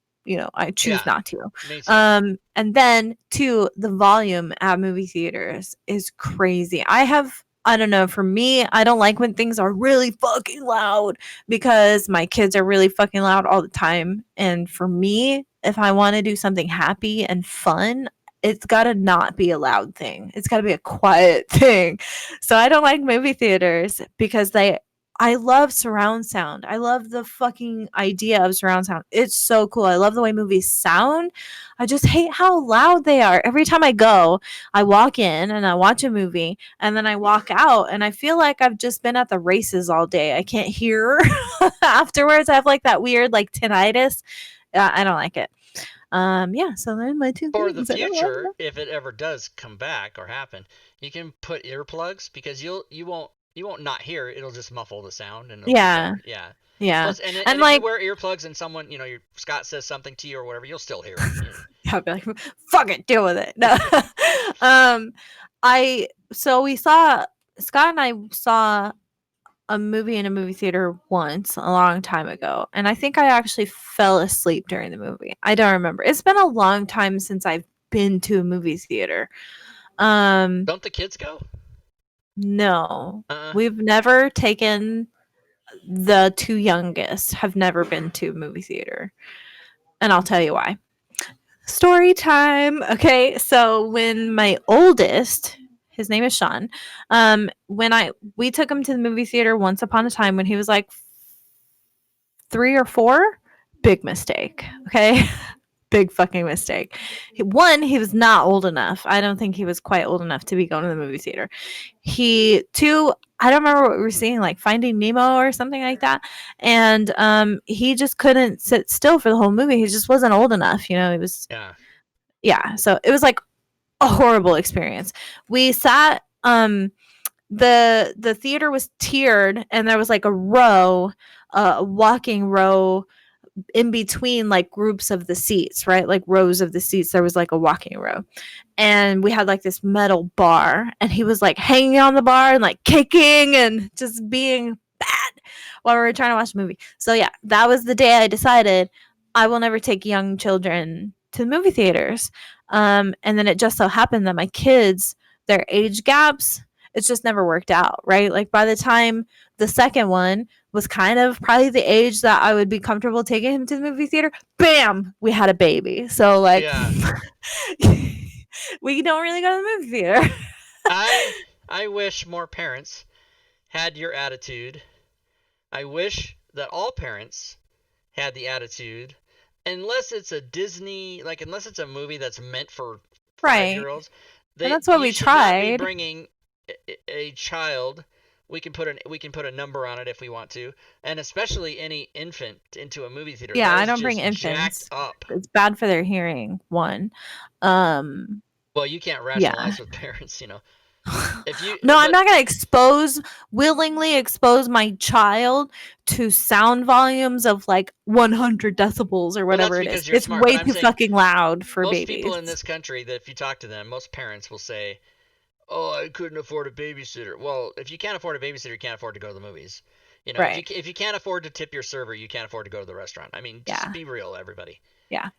I choose Yeah, not to. me too. And then two, the volume at movie theaters is crazy. I don't know, for me, I don't like when things are really fucking loud because my kids are really fucking loud all the time. And for me, if I want to do something happy and fun, it's got to not be a loud thing. It's got to be a quiet thing. So I don't like movie theaters because I love surround sound. I love the fucking idea of surround sound. It's so cool. I love the way movies sound. I just hate how loud they are. Every time I go, I walk in and I watch a movie and then I walk out and I feel like I've just been at the races all day. I can't hear afterwards. I have like that weird like tinnitus. I don't like it. Yeah, so they're my two For the things. I don't like future, them. if it ever does come back or happen, you can put earplugs because you won't not hear it. It'll just muffle the sound and it'll be Yeah. better. Yeah. Yeah. Plus, and And if you like, wear earplugs and someone, your Scott says something to you or whatever, you'll still hear it. I'll be like, fuck it, deal with it. No. um, we saw, Scott and I saw a movie in a movie theater once a long time ago. And I think I actually fell asleep during the movie. I don't remember. It's been a long time since I've been to a movie theater. Don't the kids go? No. Uh-uh. We've never taken the two youngest have never been to a movie theater. And I'll tell you why. Story time. Okay, so when my oldest, his name is Sean, we took him to the movie theater once upon a time when he was like 3 or 4. Big mistake. Okay. Big fucking mistake. He was not old enough. I don't think he was quite old enough to be going to the movie theater. Two, I don't remember what we were seeing, like Finding Nemo or something like that. And he just couldn't sit still for the whole movie. He just wasn't old enough. He was, yeah. So it was like a horrible experience. We sat, the theater was tiered and there was like a walking row in between like groups of the seats, right? Like rows of the seats, there was like a walking row. And we had like this metal bar, and he was like hanging on the bar and like kicking and just being bad while we were trying to watch the movie. So yeah, that was the day I decided I will never take young children to the movie theaters. And then it just so happened that my kids, their age gaps, it's just never worked out, right? Like by the time the second one was kind of probably the age that I would be comfortable taking him to the movie theater, bam, we had a baby. So like we don't really go to the movie theater. I wish more parents had your attitude. I wish that all parents had the attitude, unless it's a Disney, like unless it's a movie that's meant for 5-year-olds. And that's what we tried. Not be bringing a child. We can put a number on it if we want to, and especially any infant into a movie theater. Yeah, I don't bring infants. Up. It's bad for their hearing. One. Well, you can't rationalize with parents, If you I'm not gonna willingly expose my child to sound volumes of like 100 decibels or whatever it is. It's smart, way too fucking loud for most babies. Most people in this country, that if you talk to them, most parents will say, "Oh, I couldn't afford a babysitter." Well, if you can't afford a babysitter, you can't afford to go to the movies. Right. If you can't afford to tip your server, you can't afford to go to the restaurant. I mean, just be real, everybody. Yeah.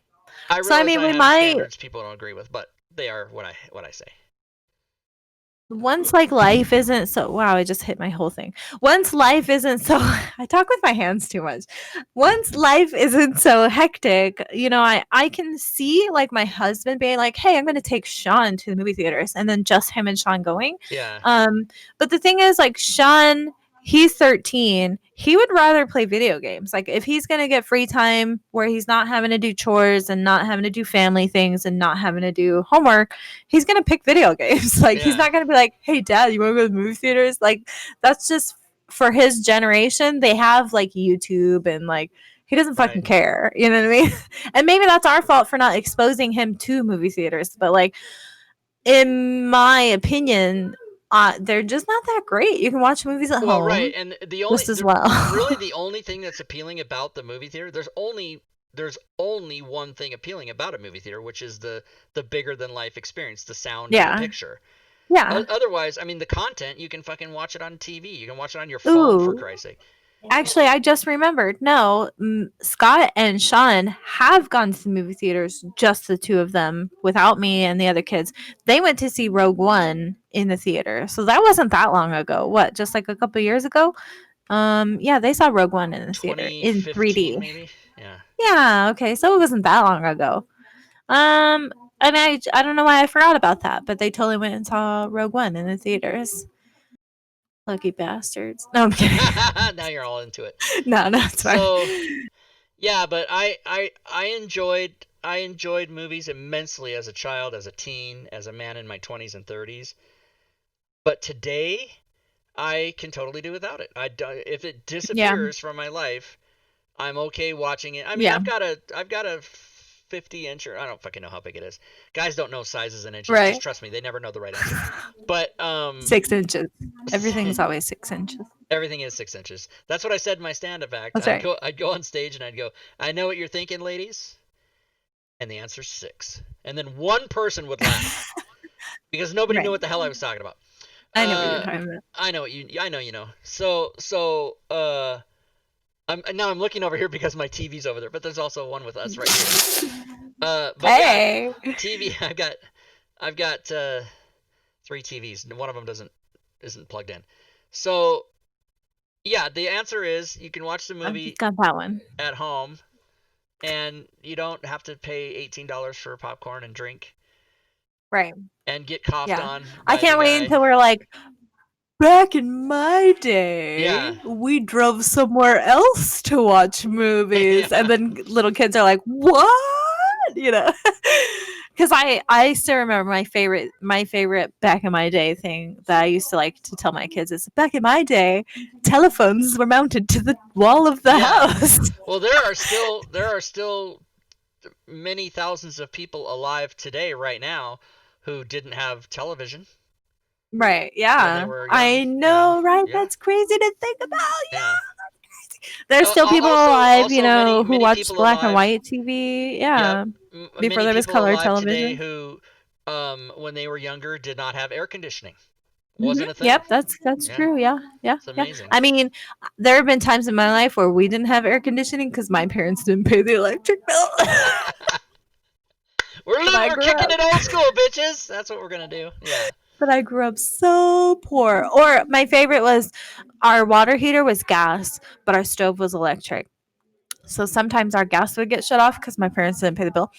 I realize I have standards people don't agree with, but they are what I say. Once like life isn't so, wow, I just hit my whole thing. Once life isn't so, I talk with my hands too much. Once life isn't so hectic, I can see like my husband being like, hey, I'm going to take Sean to the movie theaters, and then just him and Sean going. Yeah. But the thing is, like, Sean, he's 13. He would rather play video games. Like, if he's going to get free time where he's not having to do chores and not having to do family things and not having to do homework, he's going to pick video games. Like, he's not going to be like, hey, Dad, you want to go to the movie theaters? Like, that's just for his generation. They have, like, YouTube and, like, he doesn't fucking care. You know what I mean? And maybe that's our fault for not exposing him to movie theaters. But, like, in my opinion, they're just not that great. You can watch movies at home. Right, and really the only thing that's appealing about the movie theater, there's only there's only one thing appealing about a movie theater, which is the bigger than life experience, the sound and the Yeah. picture. Yeah. Otherwise, I mean, the content, you can fucking watch it on TV. You can watch it on your phone, for Ooh. Christ's sake. Actually, I just remembered. No, Scott and Sean have gone to the movie theaters, just the two of them, without me and the other kids. They went to see Rogue One in the theater. So that wasn't that long ago. What, just like a couple years ago? Yeah, they saw Rogue One in the theater in 2015, 3D. maybe? Yeah. Yeah, okay. So it wasn't that long ago. And I don't know why I forgot about that, but they totally went and saw Rogue One in the theaters. Lucky bastards. No, I'm kidding. Now you're all into it. No, it's fine. So, yeah, but I enjoyed movies immensely as a child, as a teen, as a man in my 20s and 30s. But today, I can totally do without it. If it disappears from my life, I'm okay watching it. I mean, Yeah. I've got a 50-inch, or I don't fucking know how big it is. Guys don't know sizes and inches. Right. Just trust me, they never know the right answer. But 6 inches. Everything's always 6 inches. Everything is 6 inches. That's what I said in my stand-up act. That's right. I'd go on stage and I'd go, I know what you're thinking, ladies. And the answer's 6. And then one person would laugh. Because nobody knew what the hell I was talking about. I know what you're talking about. I know you know. So I'm looking over here because my TV's over there, but there's also one with us right here. But hey. yeah, TV. I've got 3 TVs. One of them isn't plugged in. So yeah, the answer is you can watch the movie got that one at home, and you don't have to pay $18 for popcorn and drink. Right. And get coughed on. I can't wait until we're like, back in my day, we drove somewhere else to watch movies. And then little kids are like, what? You know? Because I still remember my favorite back in my day thing that I used to like to tell my kids is, back in my day, telephones were mounted to the wall of the house. Well, there are still many thousands of people alive today right now who didn't have television. Right, yeah. I know, right? Yeah. That's crazy to think about. Yeah. There's still people alive, who watched black and white TV. Yeah. Before there was color television. Today who, when they were younger, did not have air conditioning. Wasn't a thing. Yep, that's true. Yeah. It's amazing. I mean, there have been times in my life where we didn't have air conditioning because my parents didn't pay the electric bill. We're kicking it old school, bitches. That's what we're gonna do. Yeah. But I grew up so poor. Or my favorite was our water heater was gas, but our stove was electric. So sometimes our gas would get shut off because my parents didn't pay the bill.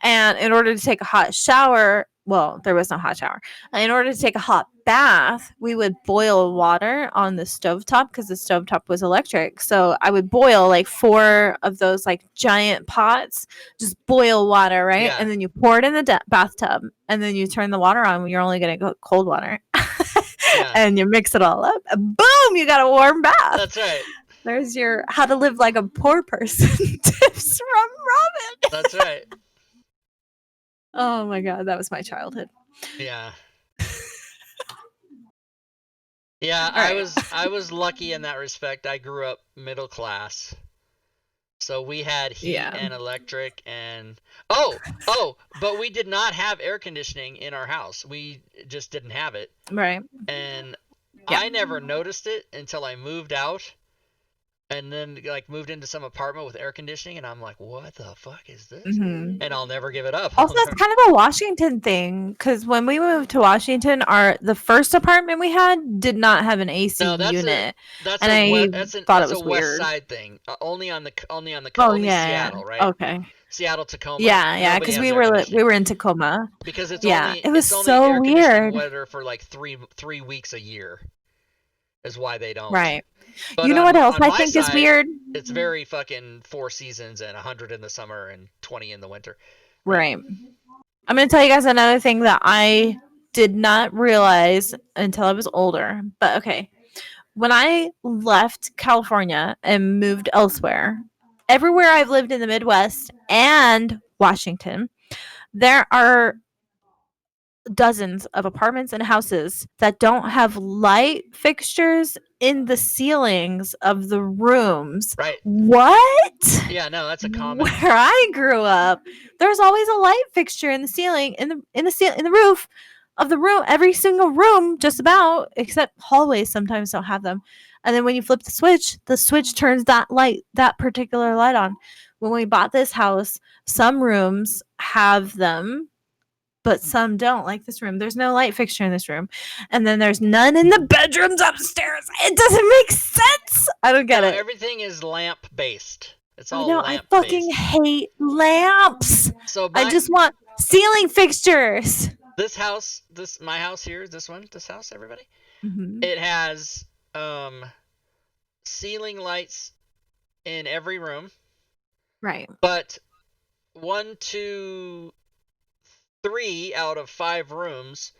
And in order to take a hot shower, well, there was no hot shower. In order to take a hot bath, we would boil water on the stovetop because the stovetop was electric. So I would boil like 4 of those like giant pots, just boil water, right? Yeah. And then you pour it in the bathtub and then you turn the water on when you're only going to go cold water. And you mix it all up. Boom, you got a warm bath. That's right. There's your how to live like a poor person tips from Robin. That's right. Oh my god, that was my childhood. Yeah. Yeah, right. I was lucky in that respect. I grew up middle class. So we had heat and electric and but we did not have air conditioning in our house. We just didn't have it. Right. And I never noticed it until I moved out. And then, like, moved into some apartment with air conditioning, and I'm like, what the fuck is this? Mm-hmm. And I'll never give it up. Also, it's kind of a Washington thing, because when we moved to Washington, the first apartment we had did not have an AC unit. That's a West Side thing. Only on the coast. Seattle, right? Okay. Seattle, Tacoma. Yeah, because we were in Tacoma. Because it's it was so weird. Weather for like three weeks a year is why they don't. Right. But you know what else I think is weird? It's very fucking 4 seasons and 100 in the summer and 20 in the winter. Right. I'm going to tell you guys another thing that I did not realize until I was older. But okay. When I left California and moved elsewhere, everywhere I've lived in the Midwest and Washington, there are dozens of apartments and houses that don't have light fixtures in the ceilings of the rooms. Right. What? Yeah, no, that's a common. Where I grew up, there's always a light fixture in the ceiling, in the roof of the room. Every single room, just about, except hallways sometimes don't have them. And then when you flip the switch turns that particular light on. When we bought this house, some rooms have them, but some don't. Like this room, there's no light fixture in this room, and then there's none in the bedrooms upstairs. It doesn't make sense. I don't get No, it. everything is lamp based. It's I all know. I lamp fucking based. hate lamps. So I just want ceiling fixtures. this house, my house here, this house, everybody, Mhm. it has ceiling lights in every room, Right. but 1, 2, 3 out of 5 rooms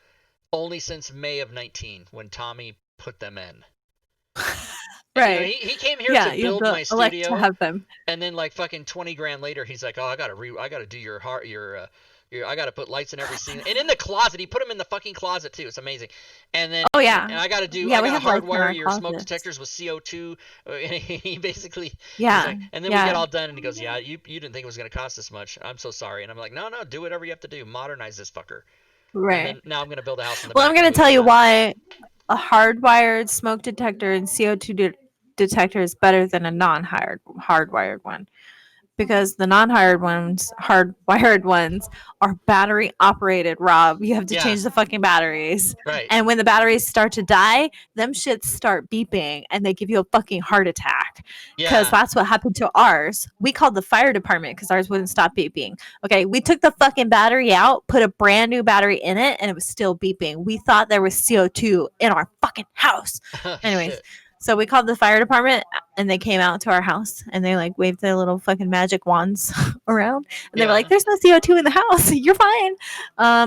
only since May of 19 when Tommy put them in. Right. You know, he came here Yeah, to you build my elect studio, to have them. and then like fucking 20 grand later, he's like, "Oh, I gotta do your I gotta put lights in every scene." And in the closet, he put them in the fucking closet too. It's amazing. And then, Oh yeah. and I gotta Yeah, I we gotta have lights in hardwire our your smoke closets. detectors with CO2. And he basically, Yeah. he's like, and then we Yeah. get all done, and he goes, "Yeah, you didn't think it was gonna cost this much. I'm so sorry." And I'm like, "No, do whatever you have to do. Modernize this fucker." And Right. then now I'm gonna build a house in the Well, back. I'm gonna and move tell into you that. why a hardwired smoke detector and CO2 detector is better than a hardwired one. Because the hardwired ones, are battery operated, Rob. You have to Yeah. change the fucking batteries. Right. And when the batteries start to die, them shits start beeping and they give you a fucking heart attack. Because Yeah. that's what happened to ours. We called the fire department because ours wouldn't stop beeping. Okay, we took the fucking battery out, put a brand new battery in it, and it was still beeping. We thought there was CO2 in our fucking house. Oh, Anyways, shit. so we called the fire department and they came out to our house and they like waved their little fucking magic wands around and they were Yeah. like, "There's no CO2 in the house. You're fine."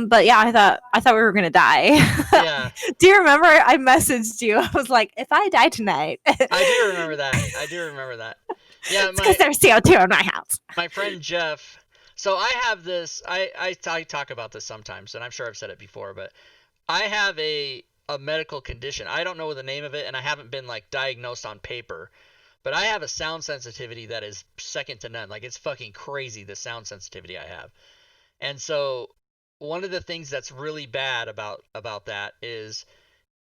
But yeah, I thought we were gonna die. Yeah. Do you remember I messaged you? I was like, "If I die tonight," I do remember that. Yeah, it's because there's CO2 in my house. my friend Jeff. So I have this. I talk about this sometimes, and I'm sure I've said it before, but I have a medical condition. I don't know the name of it, and I haven't been like diagnosed on paper, but I have a sound sensitivity that is second to none. Like it's fucking crazy the sound sensitivity I have. And so one of the things that's really bad about that is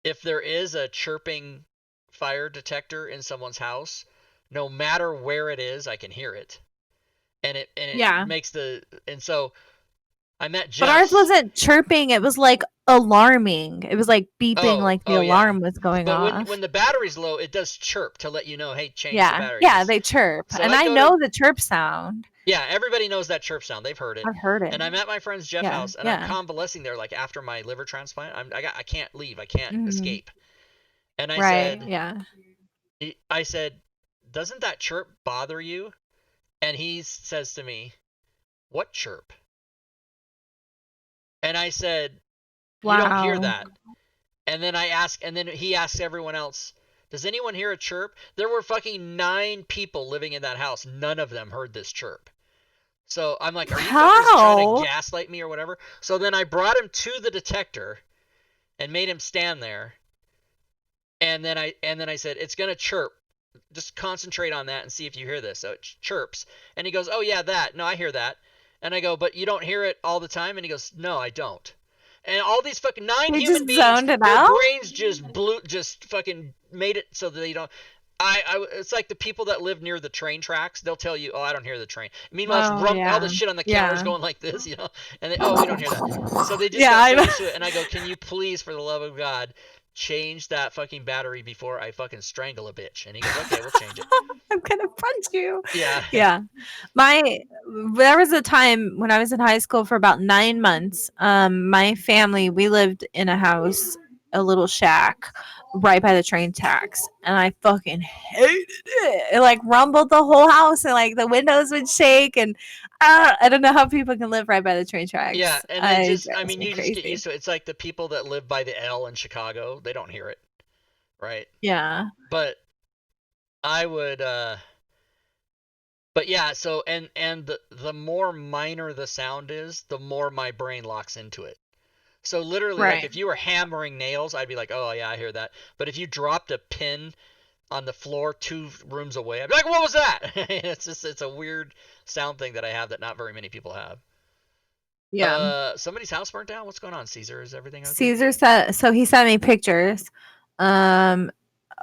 if there is a chirping fire detector in someone's house, no matter where it is, I can hear it. And it Yeah. makes and so I met Jeff. But ours wasn't chirping, it was like alarming. It was like beeping like the yeah. alarm was going But off. when the battery's low, it does chirp to let you know, hey, change the Yeah. battery. Yeah, they chirp. So and I I go know to- the chirp sound. Yeah, everybody knows that chirp sound. They've heard it. I've heard it. And I'm at my friend's Jeff Yeah, house, and yeah. I'm convalescing there, like after my liver transplant. I can't leave. I can't Mhm. escape. And I Right, said, yeah. I said, doesn't that chirp bother you? And he says to me, what chirp? And I said, you don't hear Wow. that. And then he asks everyone else, does anyone hear a chirp? There were fucking 9 people living in that house. None of them heard this chirp. So I'm like, are you fuckers trying to gaslight me or whatever? So then I brought him to the detector and made him stand there. And then I said, it's gonna chirp. Just concentrate on that and see if you hear this. So it chirps. And he goes, oh yeah, that. No, I hear that. And I go, but you don't hear it all the time? And he goes, no, I don't. And all these fucking 9 They human just beings, zoned it their out? brains just fucking made it so that they don't. It's like the people that live near the train tracks. They'll tell you, "Oh, I don't hear the train." Meanwhile, Oh, it's all the yeah. shit on the Yeah. counters going like this, you know. And they, oh, we don't hear that. So they just Yeah, I got so know. used to it. And I go, "Can you please, for the love of God, change that fucking battery before I fucking strangle a bitch?" And he goes, "Okay, we'll change it." I'm gonna punch you. Yeah. Yeah. There was a time when I was in high school for about 9 months. My family, we lived in a house, a little shack right by the train tracks, and I fucking hated it. It like rumbled the whole house and like the windows would shake and I don't know how people can live right by the train tracks. Yeah, and then It just, I drives mean, me you just get crazy. used to it. It's like the people that live by the L in Chicago, they don't hear it, right? Yeah. But I would, but yeah, so, and the more minor the sound is, the more my brain locks into it. So literally, Right. like if you were hammering nails, I'd be like, oh yeah, I hear that. But if you dropped a pin on the floor 2 rooms away, I'd be like, what was that? It's a weird sound thing that I have that not very many people have. Yeah. Somebody's house burnt down. What's going on, Caesar? Is everything okay? Caesar said so. He sent me pictures. One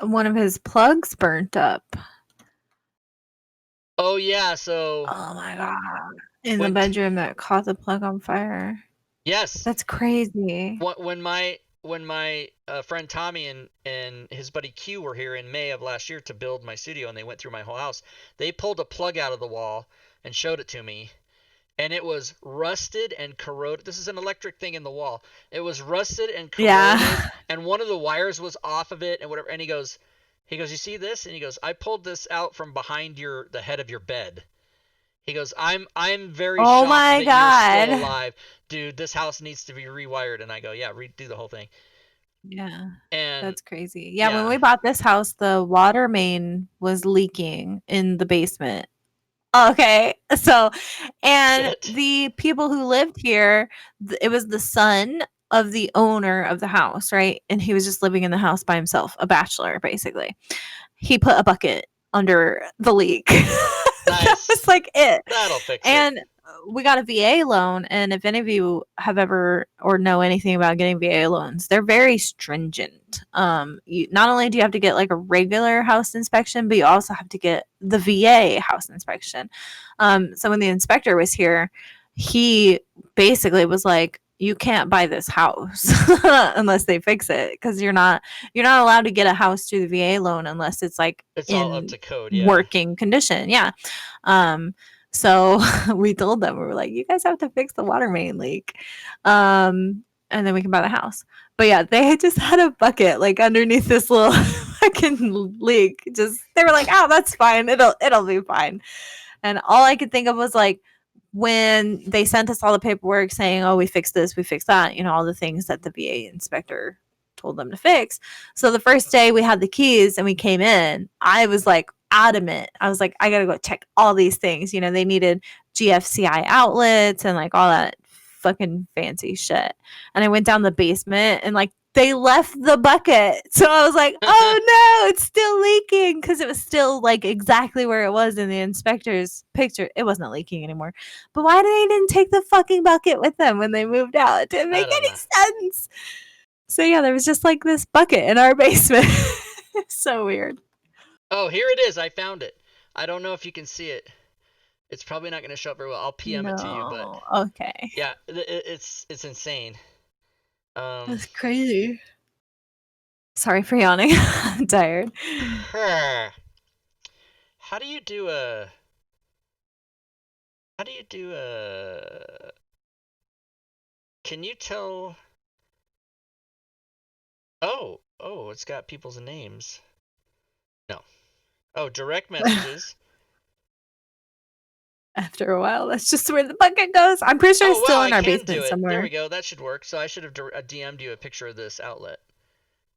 of his plugs burnt up. Oh yeah, so Oh my god! In the when bedroom that caught the plug on fire. yes, That's crazy. when my friend Tommy and his buddy Q were here in May of last year to build my studio, and they went through my whole house, they pulled a plug out of the wall and showed it to me, and it was rusted and corroded. This is an electric thing in the wall. It was rusted and corroded, Yeah. and one of the wires was off of it and whatever. And he goes, you see this? And he goes, I pulled this out from behind the head of your bed. He goes, I'm very Oh shocked my that you're still God. alive, dude. This house needs to be rewired. And I go, yeah, redo the whole thing. Yeah. And That's crazy. Yeah, when we bought this house, the water main was leaking in the basement. Okay. So, and shit. the people who lived here, it was the son of the owner of the house, right? And he was just living in the house by himself, a bachelor, basically. He put a bucket under the leak. That Nice. was like it. That'll fix it. And we got a VA loan. And if any of you have ever or know anything about getting VA loans, they're very stringent. Not only do you have to get like a regular house inspection, but you also have to get the VA house inspection. So when the inspector was here, he basically was like, you can't buy this house unless they fix it, because you're not allowed to get a house through the VA loan unless it's like It's in all up to code, yeah. working condition. Yeah. So we told them, we were like, you guys have to fix the water main leak. And then we can buy the house. But yeah, they had just had a bucket like underneath this little fucking leak. Just they were like, oh, that's fine. It'll be fine. And all I could think of was like, when they sent us all the paperwork saying, oh, we fixed this, we fixed that, all the things that the VA inspector told them to fix. So the first day we had the keys and we came in, I was like adamant. I was like, I got to go check all these things. They needed GFCI outlets and like all that fucking fancy shit. And I went down the basement and like they left the bucket. So I was like, oh no, it's still leaking, because it was still like exactly where it was in the inspector's picture. It wasn't leaking anymore. But why they didn't take the fucking bucket with them when they moved out? It didn't make any sense. So yeah, there was just like this bucket in our basement. So weird. Oh, here it is. I found it. I don't know if you can see it. It's probably not going to show up very well. I'll PM it to you, but okay. Yeah, it's insane. That's crazy. Sorry for yawning. I'm tired. How do you do a can you tell? Oh, it's got people's names. No. Oh, direct messages. After a while, that's just where the bucket goes. I'm pretty sure it's still in our basement somewhere. There we go. That should work. So I should have DM'd you a picture of this outlet.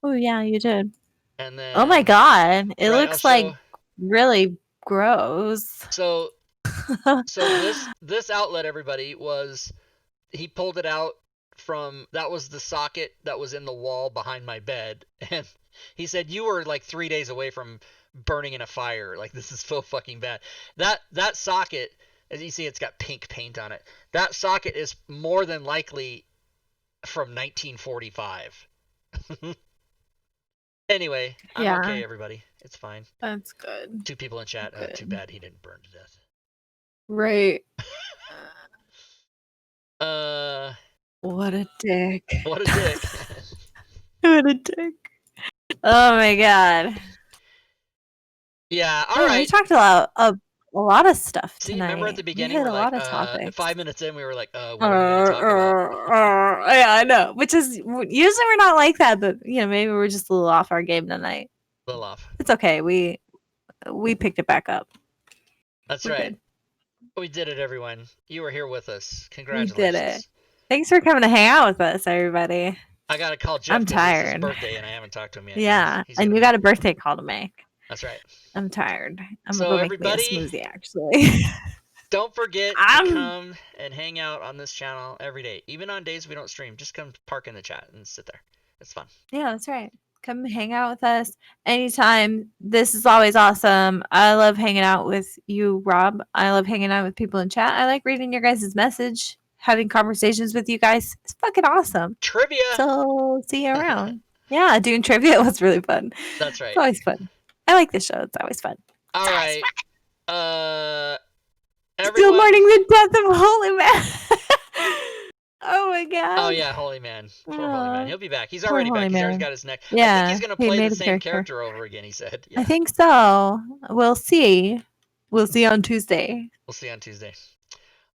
Oh yeah, you did. And then. Oh my god, it looks like really gross. So this outlet, everybody, he pulled it out from, that was the socket that was in the wall behind my bed, and he said, you were like 3 days away from burning in a fire. Like, this is so fucking bad. That socket, as you see, it's got pink paint on it. That socket is more than likely from 1945. Anyway, I'm okay, everybody. It's fine. That's good. 2 people in chat. Too bad he didn't burn to death. Right. What a dick. What a dick. What a dick. Oh my god. Yeah, all right. We talked about a lot of stuff tonight. See, remember at the beginning, we hit we're a like, lot of topics. 5 minutes in, we were like, what are we going to talk about? Yeah, I know. Which is, usually we're not like that, but, maybe we're just a little off our game tonight. A little off. It's okay. We picked it back up. That's we're right. Good. We did it, everyone. You were here with us. Congratulations. We did it. Thanks for coming to hang out with us, everybody. I got to call Jeff. I'm tired. It's his birthday, and I haven't talked to him yet. Yeah, and you got a birthday call to make. That's right. I'm tired. I'm so gonna go everybody, make me a smoothie, actually. Don't forget to come and hang out on this channel every day. Even on days we don't stream, just come park in the chat and sit there. It's fun. Yeah, that's right. Come hang out with us anytime. This is always awesome. I love hanging out with you, Rob. I love hanging out with people in chat. I like reading your guys' message, having conversations with you guys. It's fucking awesome. Trivia. So see you around. Yeah, doing trivia was really fun. That's right. It's always fun. I like this show. It's always fun. All right. Everyone... Still mourning the death of Holy Man. Oh my god. Oh yeah, Holy Man. Poor Holy Man. He'll be back. He's Poor already back. Holy He's already Man. got his neck. Yeah, I think he's gonna he play made the a same character. character over again. He said. Yeah. I think so. We'll see. We'll see on Tuesday. We'll see on Tuesday.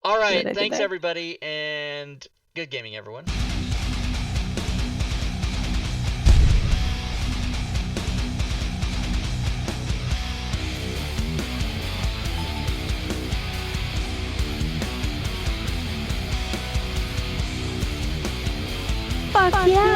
All right. Good, Thanks everybody, and good gaming, everyone. Fuck yeah.